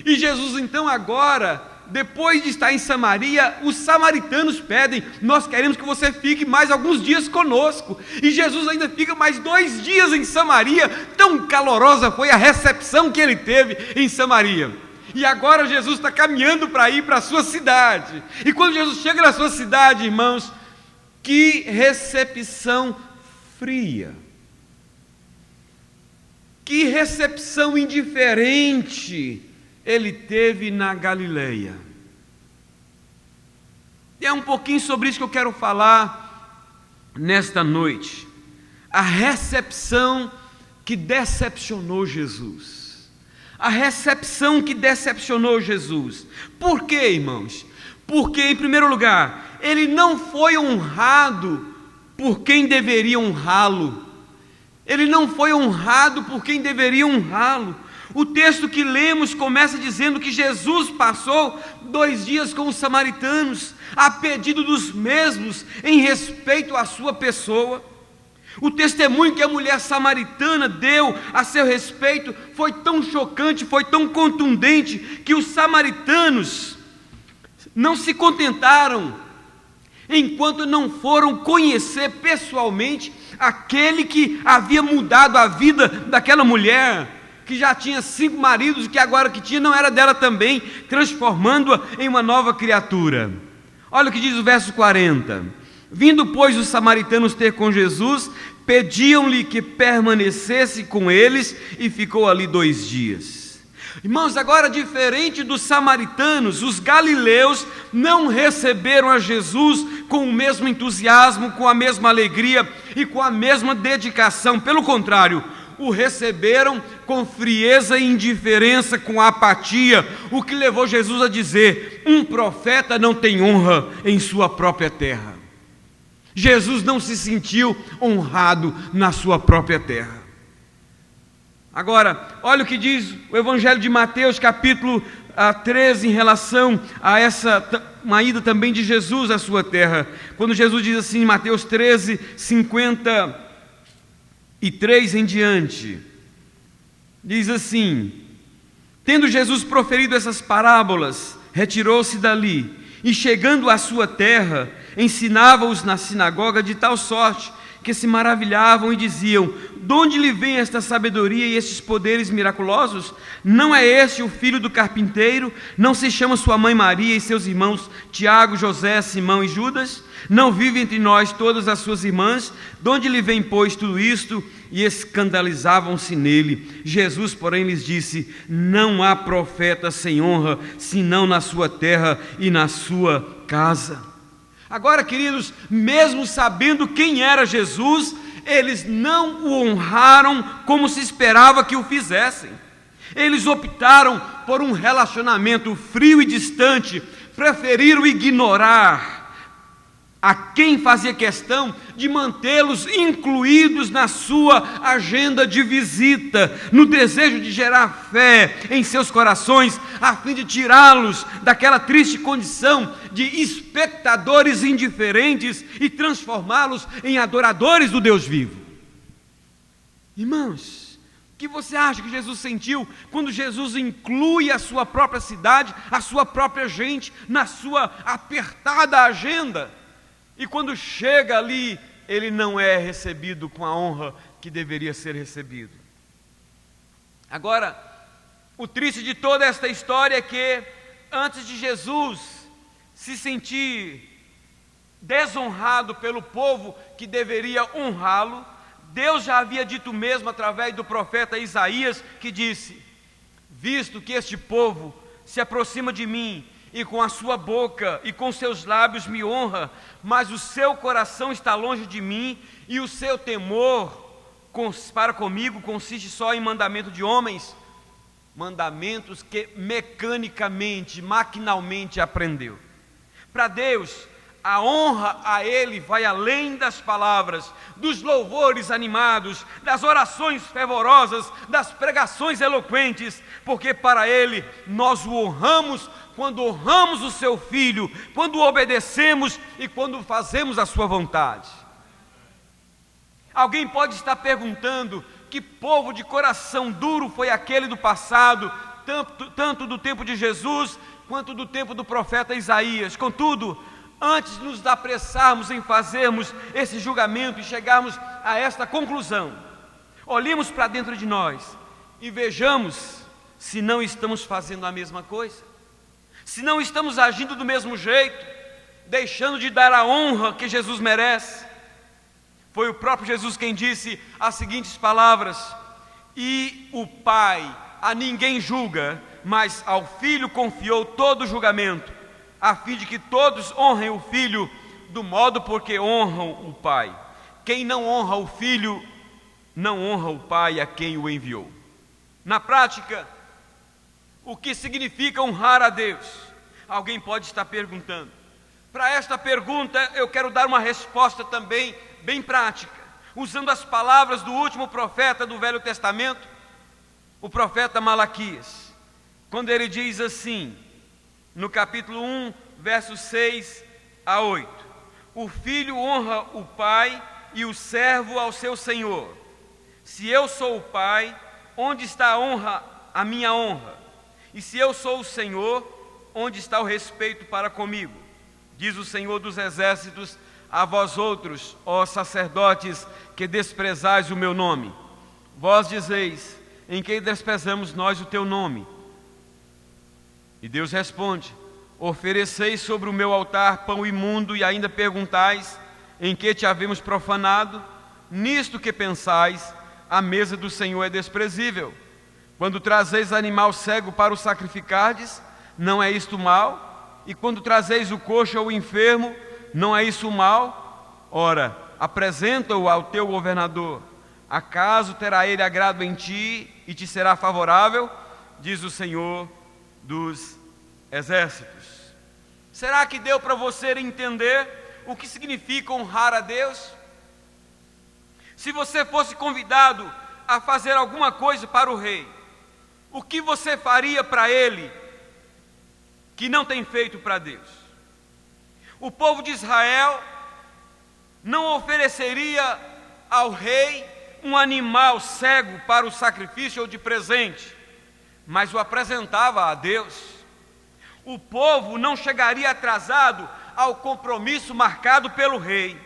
E Jesus então agora, depois de estar em Samaria, os samaritanos pedem, nós queremos que você fique mais alguns dias conosco. E Jesus ainda fica mais 2 dias em Samaria, tão calorosa foi a recepção que ele teve em Samaria. E agora Jesus está caminhando para ir para a sua cidade. E quando Jesus chega na sua cidade, irmãos, que recepção fria. Que recepção indiferente ele teve na Galileia. E é um pouquinho sobre isso que eu quero falar nesta noite. A recepção que decepcionou Jesus. A recepção que decepcionou Jesus. Por quê, irmãos? Porque, em primeiro lugar, ele não foi honrado por quem deveria honrá-lo. Ele não foi honrado por quem deveria honrá-lo. O texto que lemos começa dizendo que Jesus passou 2 dias com os samaritanos, a pedido dos mesmos, em respeito à sua pessoa. O testemunho que a mulher samaritana deu a seu respeito foi tão chocante, foi tão contundente, que os samaritanos não se contentaram enquanto não foram conhecer pessoalmente aquele que havia mudado a vida daquela mulher, que já tinha 5 maridos e que agora que tinha não era dela também, transformando-a em uma nova criatura. Olha o que diz o verso 40. Vindo, pois, os samaritanos ter com Jesus, pediam-lhe que permanecesse com eles, e ficou ali 2 dias. Irmãos, agora, diferente dos samaritanos, os galileus não receberam a Jesus com o mesmo entusiasmo, com a mesma alegria e com a mesma dedicação. Pelo contrário, o receberam com frieza e indiferença, com apatia, o que levou Jesus a dizer: um profeta não tem honra em sua própria terra. Jesus não se sentiu honrado na sua própria terra. Agora, olha o que diz o Evangelho de Mateus, capítulo 13, em relação a uma ida também de Jesus à sua terra. Quando Jesus diz assim, em Mateus 13, 53 em diante, diz assim: tendo Jesus proferido essas parábolas, retirou-se dali, e chegando à sua terra, ensinava-os na sinagoga de tal sorte que se maravilhavam e diziam: de onde lhe vem esta sabedoria e estes poderes miraculosos? Não é este o filho do carpinteiro? Não se chama sua mãe Maria e seus irmãos Tiago, José, Simão e Judas? Não vive entre nós todas as suas irmãs? De onde lhe vem, pois, tudo isto? E escandalizavam-se nele. Jesus, porém, lhes disse: não há profeta sem honra, senão na sua terra e na sua casa. Agora, queridos, mesmo sabendo quem era Jesus, eles não o honraram como se esperava que o fizessem. Eles optaram por um relacionamento frio e distante, preferiram ignorar a quem fazia questão de mantê-los incluídos na sua agenda de visita, no desejo de gerar fé em seus corações, a fim de tirá-los daquela triste condição de espectadores indiferentes e transformá-los em adoradores do Deus vivo. Irmãos, o que você acha que Jesus sentiu quando Jesus inclui a sua própria cidade, a sua própria gente, na sua apertada agenda? E quando chega ali, ele não é recebido com a honra que deveria ser recebido. Agora, o triste de toda esta história é que, antes de Jesus se sentir desonrado pelo povo que deveria honrá-lo, Deus já havia dito mesmo através do profeta Isaías, que disse: visto que este povo se aproxima de mim, e com a sua boca e com seus lábios me honra, mas o seu coração está longe de mim, e o seu temor para comigo consiste só em mandamento de homens, mandamentos que mecanicamente, maquinalmente aprendeu. Para Deus, a honra a Ele vai além das palavras, dos louvores animados, das orações fervorosas, das pregações eloquentes, porque para Ele nós o honramos quando honramos o Seu Filho, quando obedecemos e quando fazemos a Sua vontade. Alguém pode estar perguntando: que povo de coração duro foi aquele do passado, tanto do tempo de Jesus, quanto do tempo do profeta Isaías? Contudo, antes de nos apressarmos em fazermos esse julgamento e chegarmos a esta conclusão, olhemos para dentro de nós e vejamos se não estamos fazendo a mesma coisa, se não estamos agindo do mesmo jeito, deixando de dar a honra que Jesus merece. Foi o próprio Jesus quem disse as seguintes palavras: e o Pai a ninguém julga, mas ao Filho confiou todo o julgamento, a fim de que todos honrem o Filho do modo porque honram o Pai. Quem não honra o Filho, não honra o Pai a quem o enviou. Na prática, o que significa honrar a Deus? Alguém pode estar perguntando. Para esta pergunta, eu quero dar uma resposta também bem prática, usando as palavras do último profeta do Velho Testamento, o profeta Malaquias, quando ele diz assim, no capítulo 1, versos 6 a 8: o filho honra o pai e o servo ao seu senhor. Se eu sou o pai, onde está a honra, a minha honra? E se eu sou o Senhor, onde está o respeito para comigo? Diz o Senhor dos Exércitos a vós outros, ó sacerdotes, que desprezais o meu nome. Vós dizeis: em que desprezamos nós o teu nome? E Deus responde: ofereceis sobre o meu altar pão imundo e ainda perguntais: em que te havemos profanado? Nisto que pensais, a mesa do Senhor é desprezível. Quando trazeis animal cego para o sacrificardes, não é isto mal? E quando trazeis o coxo ou o enfermo, não é isso mal? Ora, apresenta-o ao teu governador. Acaso terá ele agrado em ti e te será favorável? Diz o Senhor dos Exércitos. Será que deu para você entender o que significa honrar a Deus? Se você fosse convidado a fazer alguma coisa para o rei, o que você faria para ele que não tem feito para Deus? O povo de Israel não ofereceria ao rei um animal cego para o sacrifício ou de presente, mas o apresentava a Deus. O povo não chegaria atrasado ao compromisso marcado pelo rei,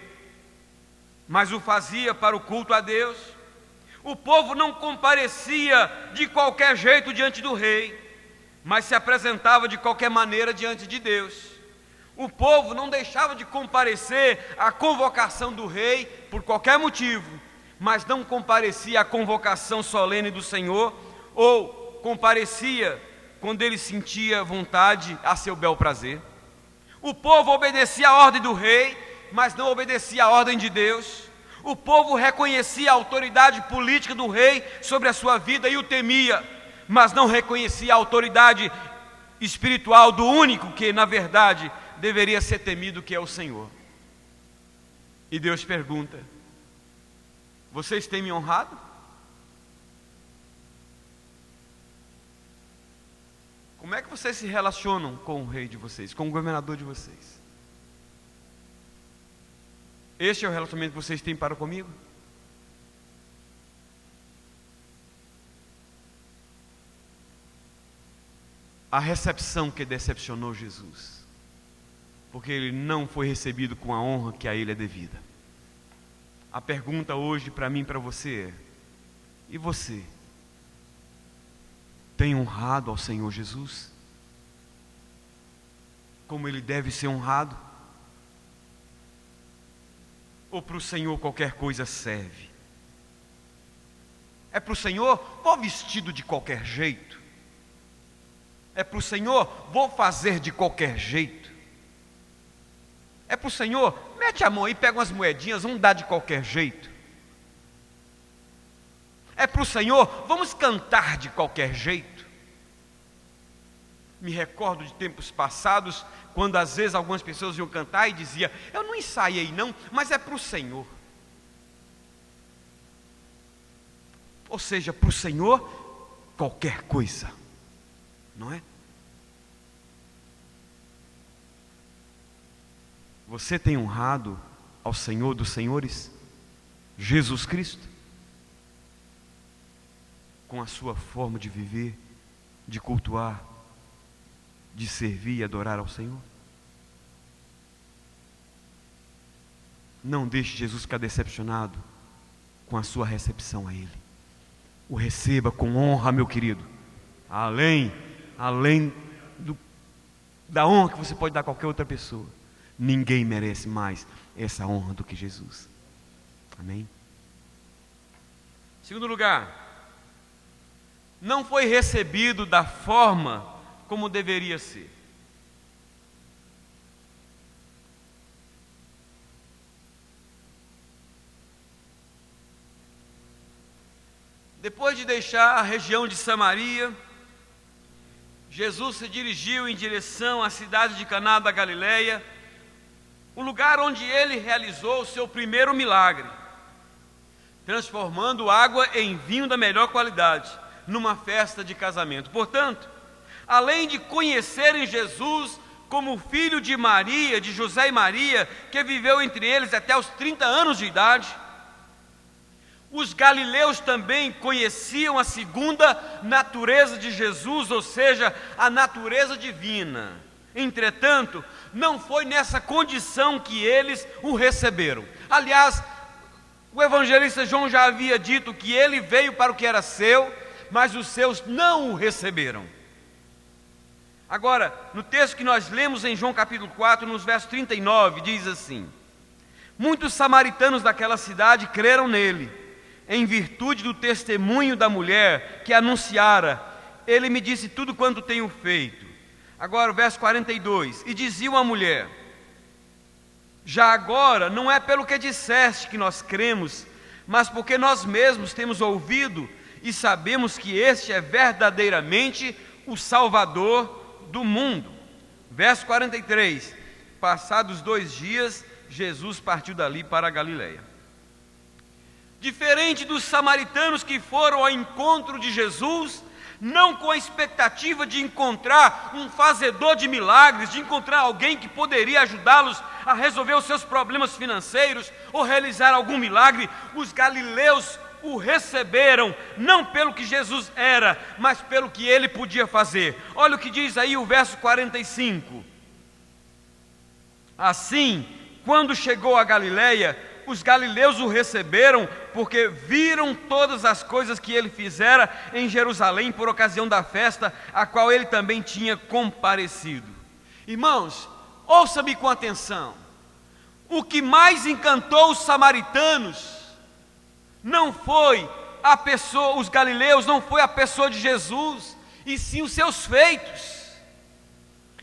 mas o fazia para o culto a Deus. O povo não comparecia de qualquer jeito diante do rei, mas se apresentava de qualquer maneira diante de Deus. O povo não deixava de comparecer à convocação do rei por qualquer motivo, mas não comparecia à convocação solene do Senhor, ou comparecia quando ele sentia vontade a seu bel prazer. O povo obedecia à ordem do rei, mas não obedecia à ordem de Deus. O povo reconhecia a autoridade política do rei sobre a sua vida e o temia, mas não reconhecia a autoridade espiritual do único que, na verdade, deveria ser temido, que é o Senhor. E Deus pergunta: vocês têm me honrado? Como é que vocês se relacionam com o rei de vocês, com o governador de vocês? Este é o relacionamento que vocês têm para comigo? A recepção que decepcionou Jesus, porque ele não foi recebido com a honra que a ele é devida. A pergunta hoje para mim e para você é: e você? Tem honrado ao Senhor Jesus como ele deve ser honrado? Ou para o Senhor qualquer coisa serve? É para o Senhor, vou vestido de qualquer jeito? É para o Senhor, vou fazer de qualquer jeito? É para o Senhor, mete a mão aí, pega umas moedinhas, vamos dar de qualquer jeito? É para o Senhor, vamos cantar de qualquer jeito? Me recordo de tempos passados, quando às vezes algumas pessoas iam cantar e diziam: eu não ensaiei não, mas é para o Senhor. Ou seja, para o Senhor, qualquer coisa, não é? Você tem honrado ao Senhor dos Senhores, Jesus Cristo, com a sua forma de viver, de cultuar, de servir e adorar ao Senhor? Não deixe Jesus ficar decepcionado com a sua recepção a Ele. O receba com honra, meu querido, além da honra que você pode dar a qualquer outra pessoa. Ninguém merece mais essa honra do que Jesus. Amém? Segundo lugar, não foi recebido da forma como deveria ser. Depois de deixar a região de Samaria, Jesus se dirigiu em direção à cidade de Caná da Galileia, o lugar onde ele realizou o seu primeiro milagre, transformando água em vinho da melhor qualidade, numa festa de casamento. Portanto, além de conhecerem Jesus como filho de Maria, de José e Maria, que viveu entre eles até os 30 anos de idade, os galileus também conheciam a segunda natureza de Jesus, ou seja, a natureza divina. Entretanto, não foi nessa condição que eles o receberam. Aliás, o evangelista João já havia dito que ele veio para o que era seu, mas os seus não o receberam. Agora, no texto que nós lemos em João capítulo 4, nos versos 39, diz assim: muitos samaritanos daquela cidade creram nele, em virtude do testemunho da mulher que anunciara: ele me disse tudo quanto tenho feito. Agora o verso 42, e dizia a mulher: já agora não é pelo que disseste que nós cremos, mas porque nós mesmos temos ouvido e sabemos que este é verdadeiramente o Salvador do mundo. Verso 43, passados 2 dias, Jesus partiu dali para a Galileia. Diferente dos samaritanos que foram ao encontro de Jesus, não com a expectativa de encontrar um fazedor de milagres, de encontrar alguém que poderia ajudá-los a resolver os seus problemas financeiros ou realizar algum milagre, os galileus o receberam, não pelo que Jesus era, mas pelo que ele podia fazer. Olha o que diz aí o verso 45. Assim, quando chegou a Galileia, os galileus o receberam, porque viram todas as coisas que ele fizera em Jerusalém por ocasião da festa, a qual ele também tinha comparecido. Irmãos, ouça-me com atenção. O que mais encantou os samaritanos não foi a pessoa, os galileus, não foi a pessoa de Jesus, e sim os seus feitos.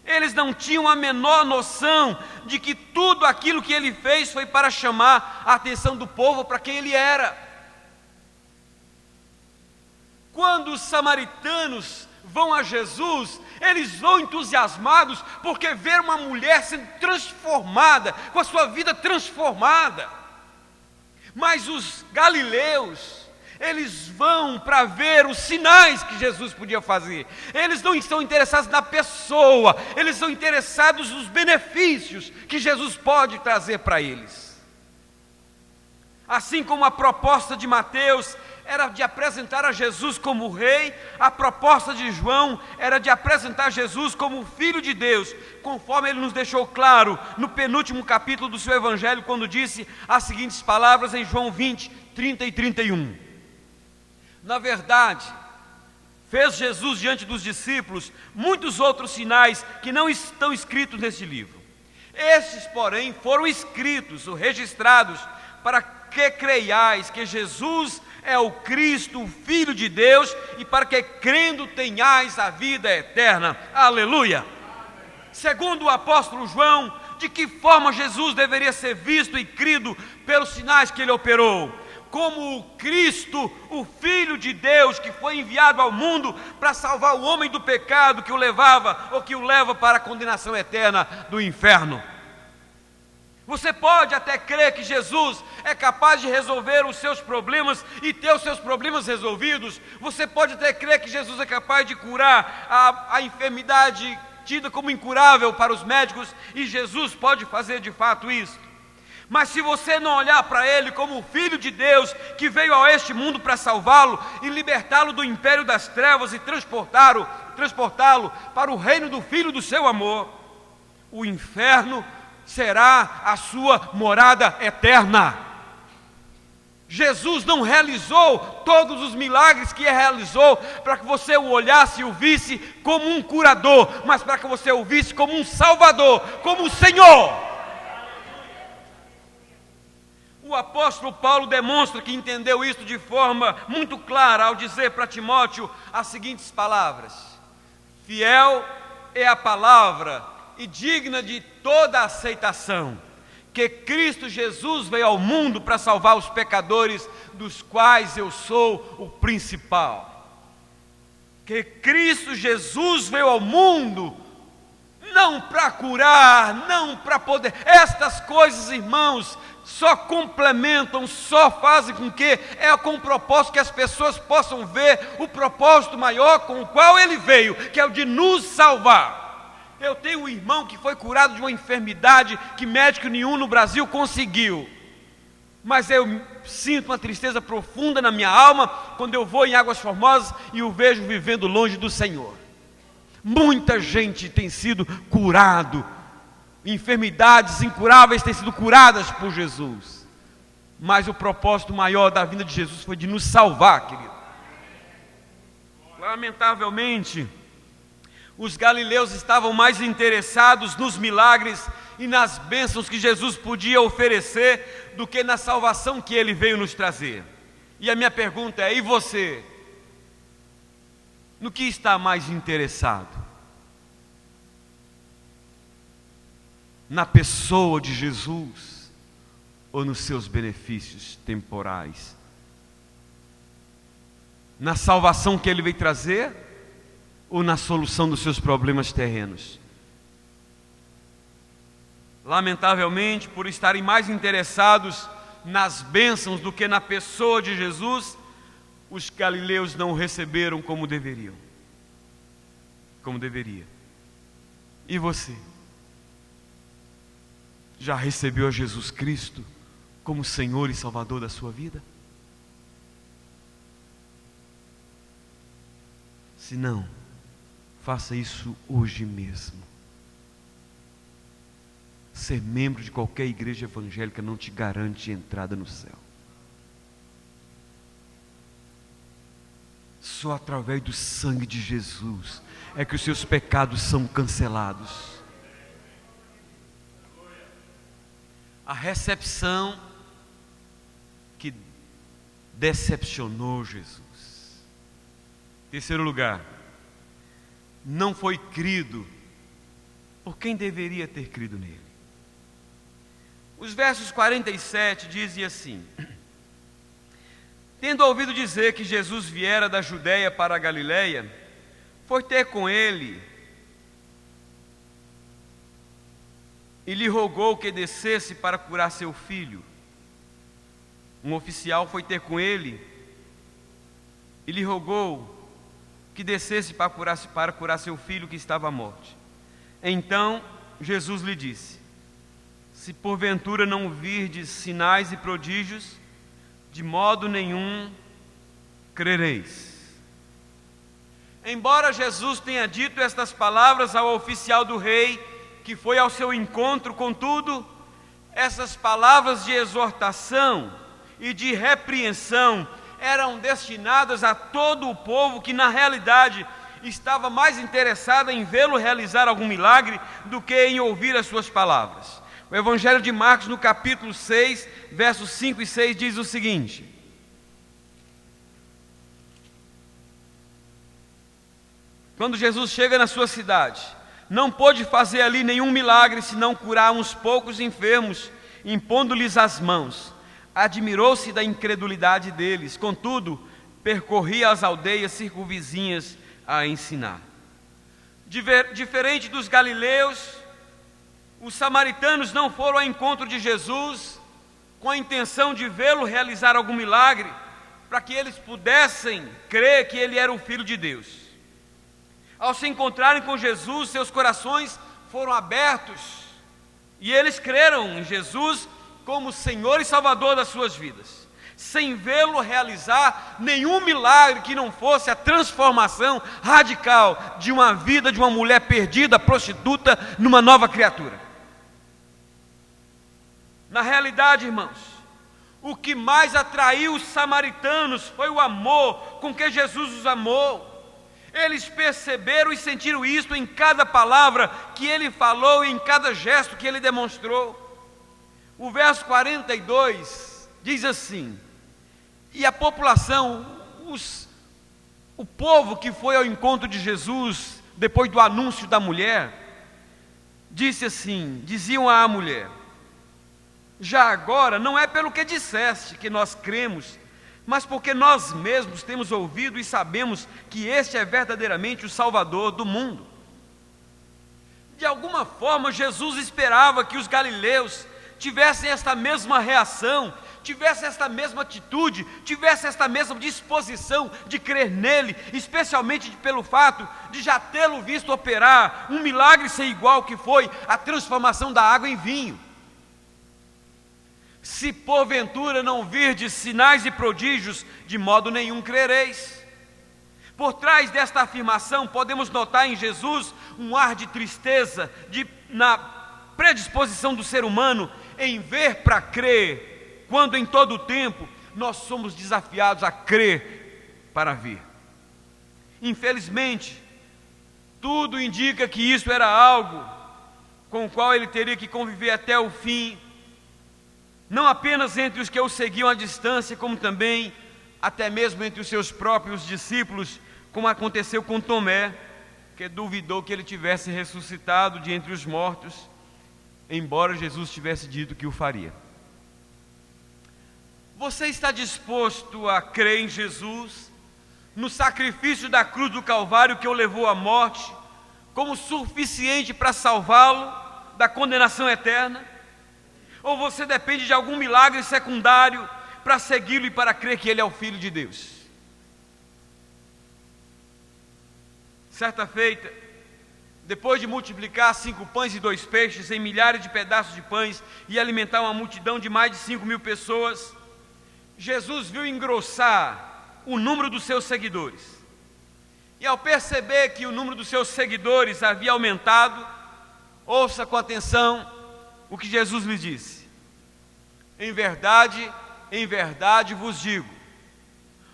Eles não tinham a menor noção de que tudo aquilo que ele fez foi para chamar a atenção do povo para quem ele era. Quando os samaritanos vão a Jesus, eles vão entusiasmados porque vê uma mulher sendo transformada, com a sua vida transformada. Mas os galileus, eles vão para ver os sinais que Jesus podia fazer. Eles não estão interessados na pessoa, eles estão interessados nos benefícios que Jesus pode trazer para eles. Assim como a proposta de Mateus era de apresentar a Jesus como rei, a proposta de João era de apresentar Jesus como Filho de Deus, conforme ele nos deixou claro no penúltimo capítulo do seu evangelho, quando disse as seguintes palavras em João 20, 30 e 31. Na verdade, fez Jesus diante dos discípulos muitos outros sinais que não estão escritos neste livro. Estes, porém, foram escritos ou registrados para que creiais que Jesus é o Cristo, o Filho de Deus, e para que crendo tenhais a vida eterna. Aleluia! Segundo o apóstolo João, de que forma Jesus deveria ser visto e crido pelos sinais que ele operou? Como o Cristo, o Filho de Deus, que foi enviado ao mundo para salvar o homem do pecado que o levava ou que o leva para a condenação eterna do inferno. Você pode até crer que Jesus é capaz de resolver os seus problemas e ter os seus problemas resolvidos. Você pode até crer que Jesus é capaz de curar a enfermidade tida como incurável para os médicos, e Jesus pode fazer de fato isso. Mas se você não olhar para Ele como o Filho de Deus, que veio a este mundo para salvá-lo e libertá-lo do império das trevas e transportá-lo para o reino do Filho do seu amor, o inferno será a sua morada eterna. Jesus não realizou todos os milagres que realizou para que você o olhasse e o visse como um curador, mas para que você o visse como um salvador, como um Senhor. O apóstolo Paulo demonstra que entendeu isso de forma muito clara ao dizer para Timóteo as seguintes palavras: fiel é a palavra e digna de toda aceitação, que Cristo Jesus veio ao mundo para salvar os pecadores, dos quais eu sou o principal. Que Cristo Jesus veio ao mundo não para curar, não para poder. Estas coisas, irmãos, só complementam, só fazem com que com o propósito que as pessoas possam ver o propósito maior com o qual ele veio, que é o de nos salvar. Eu tenho um irmão que foi curado de uma enfermidade que médico nenhum no Brasil conseguiu. Mas eu sinto uma tristeza profunda na minha alma quando eu vou em Águas Formosas e o vejo vivendo longe do Senhor. Muita gente tem sido curado, enfermidades incuráveis têm sido curadas por Jesus. Mas o propósito maior da vinda de Jesus foi de nos salvar, querido. Lamentavelmente, os galileus estavam mais interessados nos milagres e nas bênçãos que Jesus podia oferecer do que na salvação que ele veio nos trazer. E a minha pergunta é: e você? No que está mais interessado? Na pessoa de Jesus ou nos seus benefícios temporais? Na salvação que ele veio trazer ou na solução dos seus problemas terrenos? Lamentavelmente, por estarem mais interessados nas bênçãos do que na pessoa de Jesus, os galileus não o receberam como deveriam. Como deveria. E você? Já recebeu a Jesus Cristo como Senhor e Salvador da sua vida? Se não, faça isso hoje mesmo. Ser membro de qualquer igreja evangélica não te garante entrada no céu. Só através do sangue de Jesus é que os seus pecados são cancelados. A recepção que decepcionou Jesus. Terceiro lugar, não foi crido por quem deveria ter crido nele. Os versos 47 dizem assim: tendo ouvido dizer que Jesus viera da Judéia para a Galiléia, foi ter com ele e lhe rogou que descesse para curar seu filho. Um oficial foi ter com ele e lhe rogou que descesse para curar seu filho que estava à morte. Então Jesus lhe disse: se porventura não virdes sinais e prodígios, de modo nenhum crereis. Embora Jesus tenha dito estas palavras ao oficial do rei, que foi ao seu encontro, contudo, essas palavras de exortação e de repreensão eram destinadas a todo o povo que na realidade estava mais interessado em vê-lo realizar algum milagre do que em ouvir as suas palavras. O Evangelho de Marcos, no capítulo 6, versos 5 e 6, diz o seguinte: quando Jesus chega na sua cidade, não pôde fazer ali nenhum milagre, senão curar uns poucos enfermos, impondo-lhes as mãos. Admirou-se da incredulidade deles, contudo, percorria as aldeias circunvizinhas a ensinar. Diferente dos galileus, os samaritanos não foram ao encontro de Jesus com a intenção de vê-lo realizar algum milagre, para que eles pudessem crer que ele era o Filho de Deus. Ao se encontrarem com Jesus, seus corações foram abertos e eles creram em Jesus como Senhor e Salvador das suas vidas, sem vê-lo realizar nenhum milagre que não fosse a transformação radical de uma vida de uma mulher perdida, prostituta, numa nova criatura. Na realidade, irmãos, O que mais atraiu os samaritanos foi o amor com que Jesus os amou. Eles perceberam e sentiram isso em cada palavra que ele falou e em cada gesto que ele demonstrou. O verso 42 diz assim: e a população, o povo que foi ao encontro de Jesus depois do anúncio da mulher, disse assim, diziam à mulher: já agora não é pelo que disseste que nós cremos, mas porque nós mesmos temos ouvido e sabemos que este é verdadeiramente o Salvador do mundo. De alguma forma, Jesus esperava que os galileus tivessem esta mesma reação, tivessem esta mesma atitude, tivessem esta mesma disposição de crer nele, especialmente pelo fato de já tê-lo visto operar um milagre sem igual, que foi a transformação da água em vinho. Se porventura não virdes sinais e prodígios, de modo nenhum crereis. Por trás desta afirmação, podemos notar em Jesus um ar de tristeza, na predisposição do ser humano em ver para crer, quando em todo o tempo nós somos desafiados a crer para ver. Infelizmente, tudo indica que isso era algo com o qual ele teria que conviver até o fim, não apenas entre os que o seguiam à distância, como também até mesmo entre os seus próprios discípulos, como aconteceu com Tomé, que duvidou que ele tivesse ressuscitado de entre os mortos, embora Jesus tivesse dito que o faria. Você está disposto a crer em Jesus, no sacrifício da cruz do Calvário que o levou à morte, como suficiente para salvá-lo da condenação eterna? Ou você depende de algum milagre secundário para segui-lo e para crer que ele é o Filho de Deus? Certa feita, depois de multiplicar 5 pães e 2 peixes em milhares de pedaços de pães e alimentar uma multidão de mais de 5.000 pessoas, Jesus viu engrossar o número dos seus seguidores. E ao perceber que o número dos seus seguidores havia aumentado, ouça com atenção o que Jesus lhe disse: em verdade vos digo,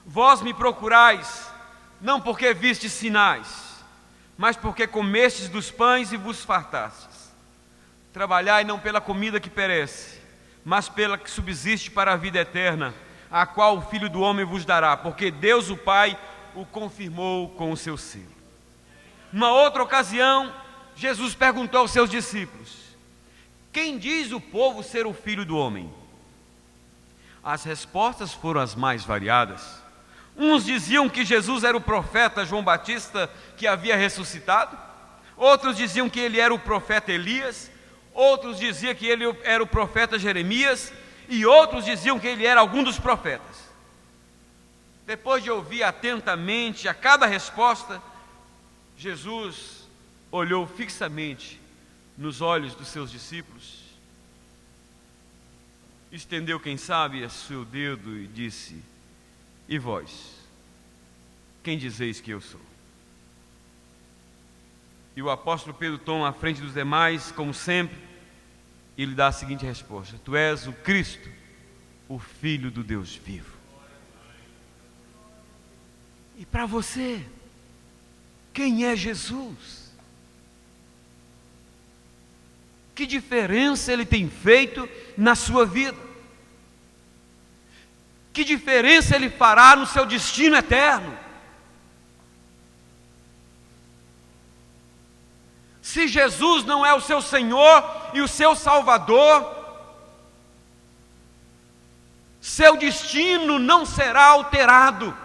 vós me procurais, não porque vistes sinais, mas porque comestes dos pães e vos fartastes. Trabalhai não pela comida que perece, mas pela que subsiste para a vida eterna, a qual o Filho do Homem vos dará, porque Deus o Pai o confirmou com o seu selo. Numa outra ocasião, Jesus perguntou aos seus discípulos: quem diz o povo ser o Filho do Homem? As respostas foram as mais variadas. Uns diziam que Jesus era o profeta João Batista que havia ressuscitado, outros diziam que ele era o profeta Elias, outros diziam que ele era o profeta Jeremias, e outros diziam que ele era algum dos profetas. Depois de ouvir atentamente a cada resposta, Jesus olhou fixamente nos olhos dos seus discípulos, estendeu, quem sabe, o seu dedo e disse: e vós, quem dizeis que eu sou? E o apóstolo Pedro toma à frente dos demais, como sempre, e lhe dá a seguinte resposta: tu és o Cristo, o Filho do Deus vivo. E para você, quem é Jesus? Que diferença ele tem feito na sua vida? Que diferença ele fará no seu destino eterno? Se Jesus não é o seu Senhor e o seu Salvador, seu destino não será alterado.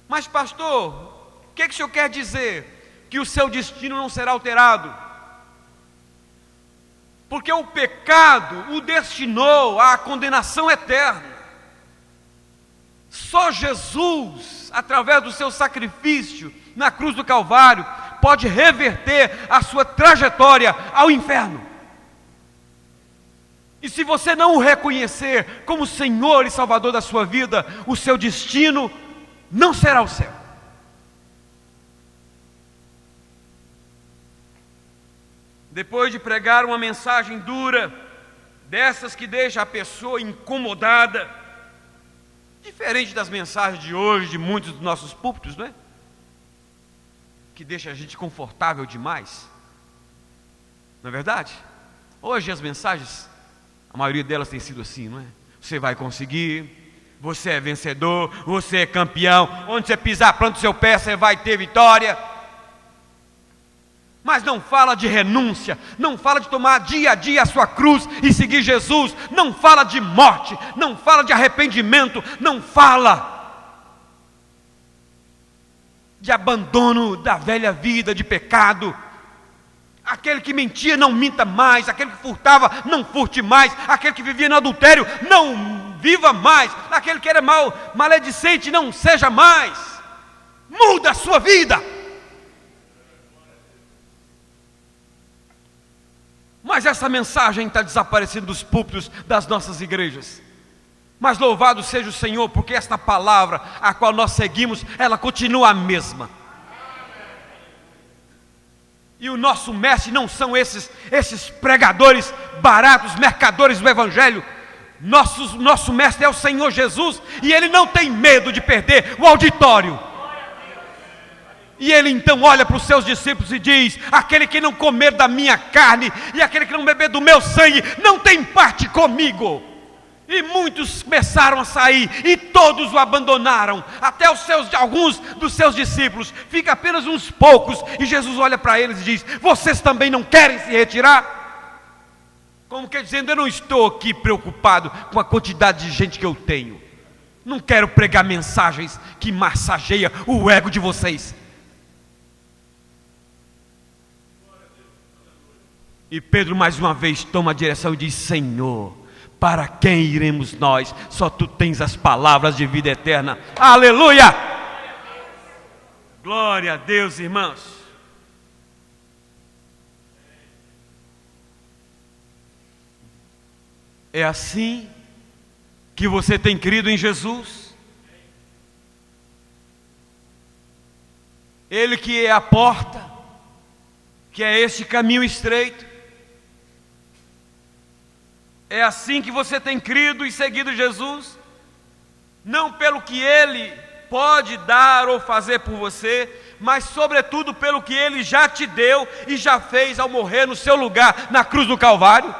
Mas pastor, o que o senhor quer dizer que o seu destino não será alterado? Porque o pecado o destinou à condenação eterna. Só Jesus, através do seu sacrifício na cruz do Calvário, pode reverter a sua trajetória ao inferno. E se você não o reconhecer como Senhor e Salvador da sua vida, o seu destino não será o céu. Depois de pregar uma mensagem dura, dessas que deixa a pessoa incomodada, diferente das mensagens de hoje, de muitos dos nossos púlpitos, não é? Que deixa a gente confortável demais. Não é verdade? Hoje as mensagens, a maioria delas tem sido assim, não é? Você vai conseguir, você é vencedor, você é campeão, onde você pisar, planta o seu pé, você vai ter vitória. Mas não fala de renúncia, não fala de tomar dia a dia a sua cruz e seguir Jesus, não fala de morte, não fala de arrependimento, não fala de abandono da velha vida de pecado. Aquele que mentia, não minta mais. Aquele que furtava, não furte mais. Aquele que vivia no adultério, não viva mais. Aquele que era maledicente, não seja mais. Muda a sua vida. Mas essa mensagem está desaparecendo dos púlpitos das nossas igrejas. Mas louvado seja o Senhor, porque esta palavra a qual nós seguimos, ela continua a mesma. E o nosso mestre não são esses pregadores baratos, mercadores do Evangelho. Nosso mestre é o Senhor Jesus, e Ele não tem medo de perder o auditório. E Ele então olha para os seus discípulos e diz: aquele que não comer da minha carne, e aquele que não beber do meu sangue, não tem parte comigo. E muitos começaram a sair, e todos o abandonaram, até alguns dos seus discípulos, fica apenas uns poucos, e Jesus olha para eles e diz: vocês também não querem se retirar? Como que dizendo, eu não estou aqui preocupado com a quantidade de gente que eu tenho, não quero pregar mensagens que massageiam o ego de vocês. E Pedro mais uma vez toma a direção e diz: Senhor, para quem iremos nós? Só Tu tens as palavras de vida eterna. Aleluia! Glória a Deus, irmãos. É assim que você tem crido em Jesus? Ele que é a porta, que é este caminho estreito. É assim que você tem crido e seguido Jesus? Não pelo que Ele pode dar ou fazer por você, mas sobretudo pelo que Ele já te deu e já fez ao morrer no seu lugar na cruz do Calvário?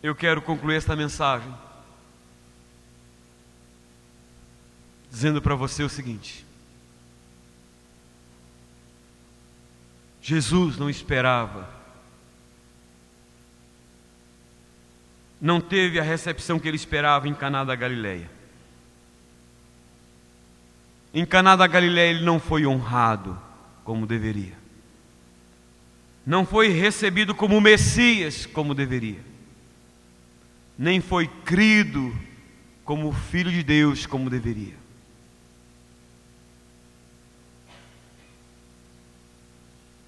Eu quero concluir esta mensagem dizendo para você o seguinte: Jesus não esperava, não teve a recepção que ele esperava em Caná da Galileia. Em Caná da Galileia ele não foi honrado como deveria, não foi recebido como Messias como deveria, nem foi crido como Filho de Deus como deveria.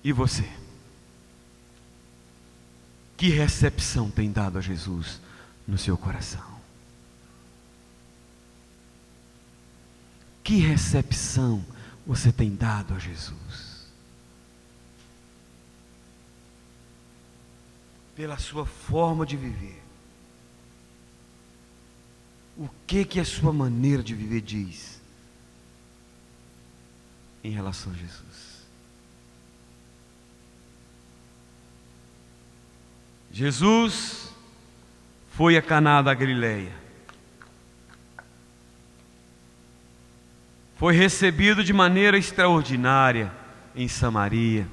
E você? Que recepção tem dado a Jesus no seu coração? Que recepção você tem dado a Jesus? Pela sua forma de viver. O que a sua maneira de viver diz em relação a Jesus? Jesus foi a Caná da Galileia, foi recebido de maneira extraordinária em Samaria,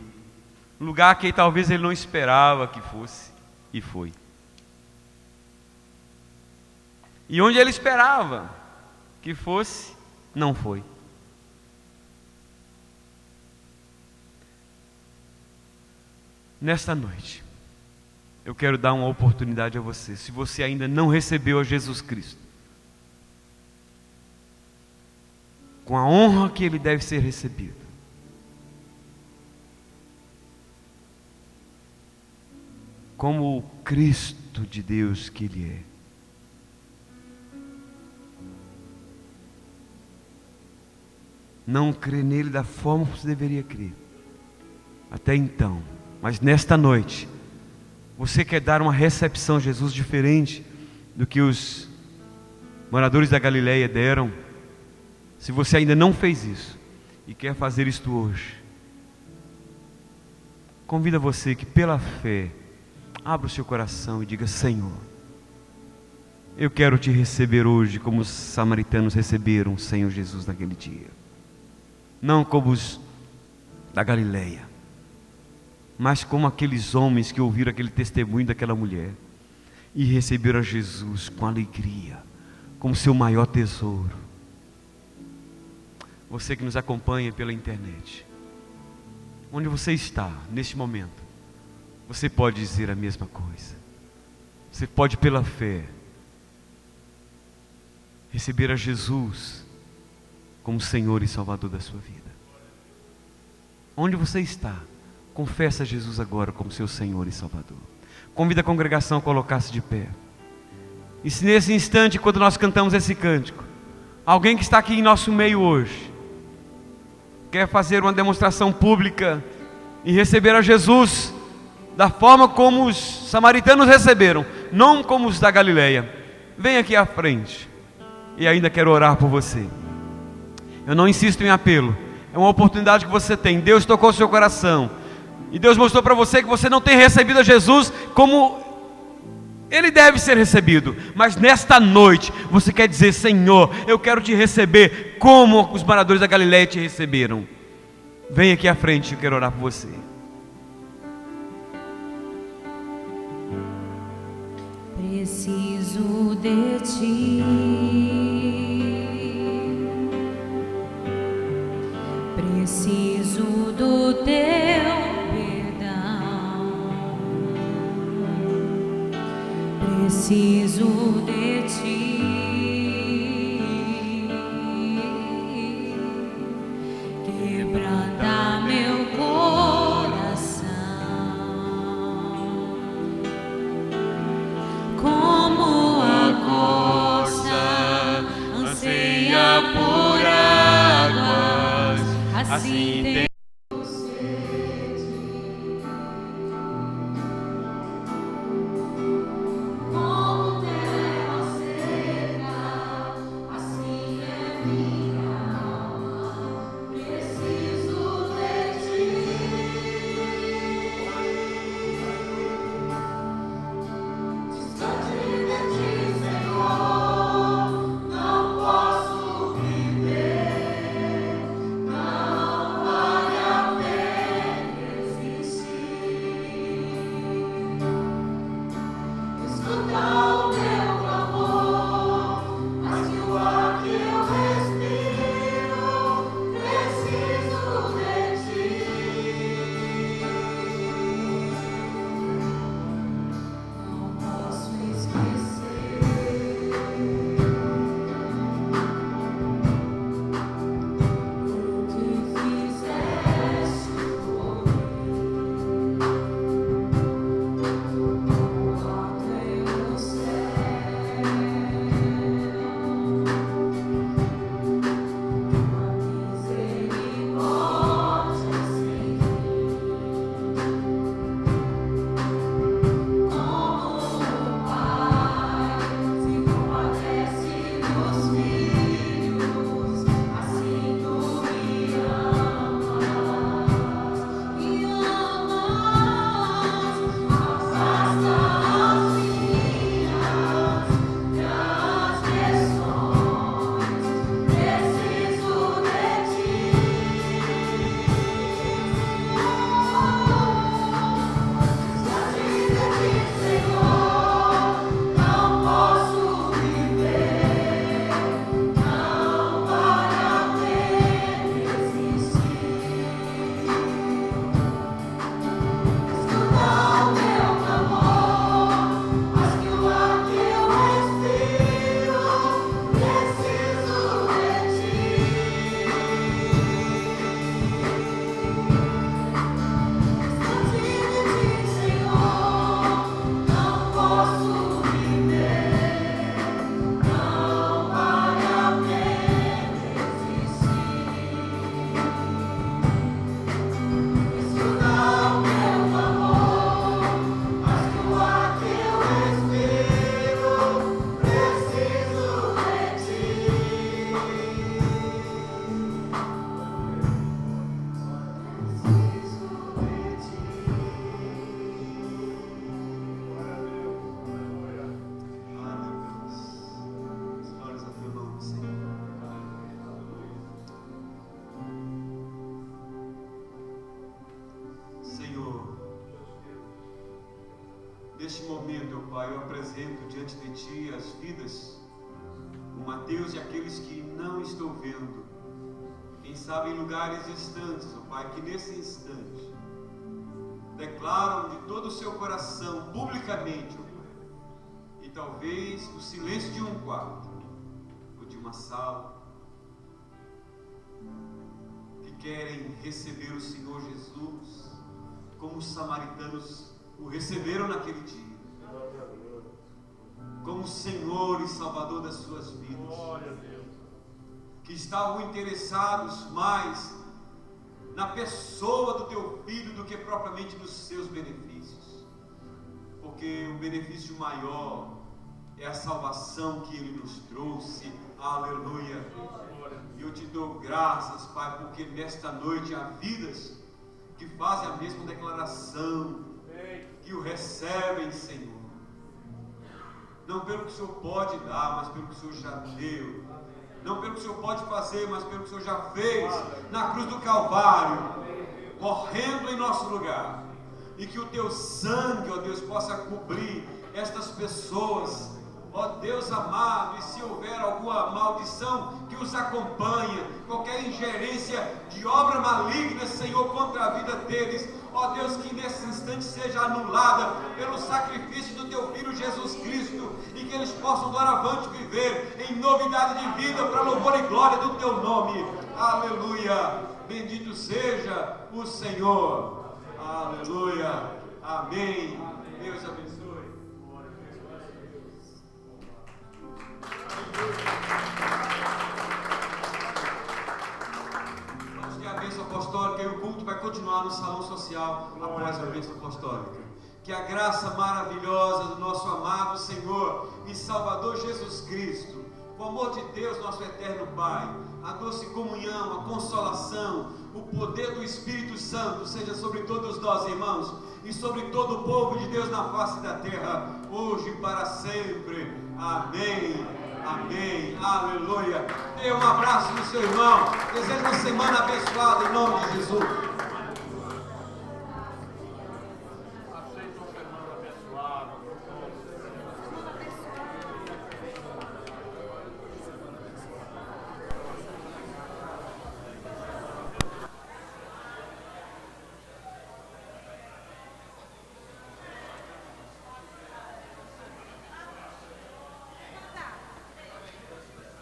lugar que talvez ele não esperava que fosse, e foi. E onde ele esperava que fosse, não foi. Nesta noite, eu quero dar uma oportunidade a você. Se você ainda não recebeu a Jesus Cristo, com a honra que Ele deve ser recebido, como o Cristo de Deus que Ele é, não crê nele da forma que você deveria crer até então. Mas nesta noite, você quer dar uma recepção a Jesus diferente do que os moradores da Galileia deram. Se você ainda não fez isso e quer fazer isto hoje, convido você que pela fé abra o seu coração e diga: Senhor, eu quero te receber hoje como os samaritanos receberam o Senhor Jesus naquele dia. Não como os da Galileia, mas como aqueles homens que ouviram aquele testemunho daquela mulher e receberam a Jesus com alegria, como seu maior tesouro. Você que nos acompanha pela internet, onde você está neste momento, você pode dizer a mesma coisa. Você pode pela fé receber a Jesus como Senhor e Salvador da sua vida. Onde você está, confessa a Jesus agora como seu Senhor e Salvador. Convida a congregação a colocar-se de pé. E se nesse instante, quando nós cantamos esse cântico, alguém que está aqui em nosso meio hoje quer fazer uma demonstração pública e receber a Jesus da forma como os samaritanos receberam, não como os da Galileia, vem aqui à frente. E ainda quero orar por você. Eu não insisto em apelo, é uma oportunidade que você tem. Deus tocou o seu coração e Deus mostrou para você que você não tem recebido a Jesus como Ele deve ser recebido. Mas nesta noite você quer dizer: Senhor, eu quero te receber como os moradores da Galileia te receberam. Vem aqui à frente, eu quero orar por você. Preciso de ti, preciso do teu perdão, preciso de ti, quebranta meu coração, como a costa anseia por águas, assim tem Não posso viver, não Neste momento, ó Pai, eu apresento diante de Ti as vidas do Mateus e aqueles que não estou vendo. Quem sabe em lugares distantes, ó Pai, que nesse instante declaram de todo o seu coração, publicamente, ó Pai, e talvez no silêncio de um quarto ou de uma sala, que querem receber o Senhor Jesus como os samaritanos o receberam naquele dia, como Senhor e Salvador das suas vidas, que estavam interessados mais na pessoa do Teu Filho do que propriamente nos seus benefícios, porque o benefício maior é a salvação que Ele nos trouxe. Aleluia! E eu Te dou graças, Pai, porque nesta noite há vidas que fazem a mesma declaração, que o recebem, Senhor, não pelo que o Senhor pode dar, mas pelo que o Senhor já deu, não pelo que o Senhor pode fazer, mas pelo que o Senhor já fez na cruz do Calvário, morrendo em nosso lugar, e que o Teu sangue, ó Deus, possa cobrir estas pessoas, ó Deus amado, e se houver alguma maldição que os acompanha, qualquer ingerência de obra maligna, Senhor, contra a vida deles, ó Deus, que nesse instante seja anulada pelo sacrifício do Teu Filho Jesus Cristo, e que eles possam doravante viver em novidade de vida para louvor e glória do Teu nome. Aleluia! Bendito seja o Senhor. Aleluia! Amém. Deus abençoe. Vamos ter a bênção apostólica e o culto vai continuar no salão social após a bênção apostólica. Que a graça maravilhosa do nosso amado Senhor e Salvador Jesus Cristo, o amor de Deus, nosso eterno Pai, a doce comunhão, a consolação, o poder do Espírito Santo seja sobre todos nós, irmãos, e sobre todo o povo de Deus na face da terra, hoje e para sempre. Amém. Amém, aleluia. Dê um abraço no seu irmão. Desejo uma semana abençoada em nome de Jesus.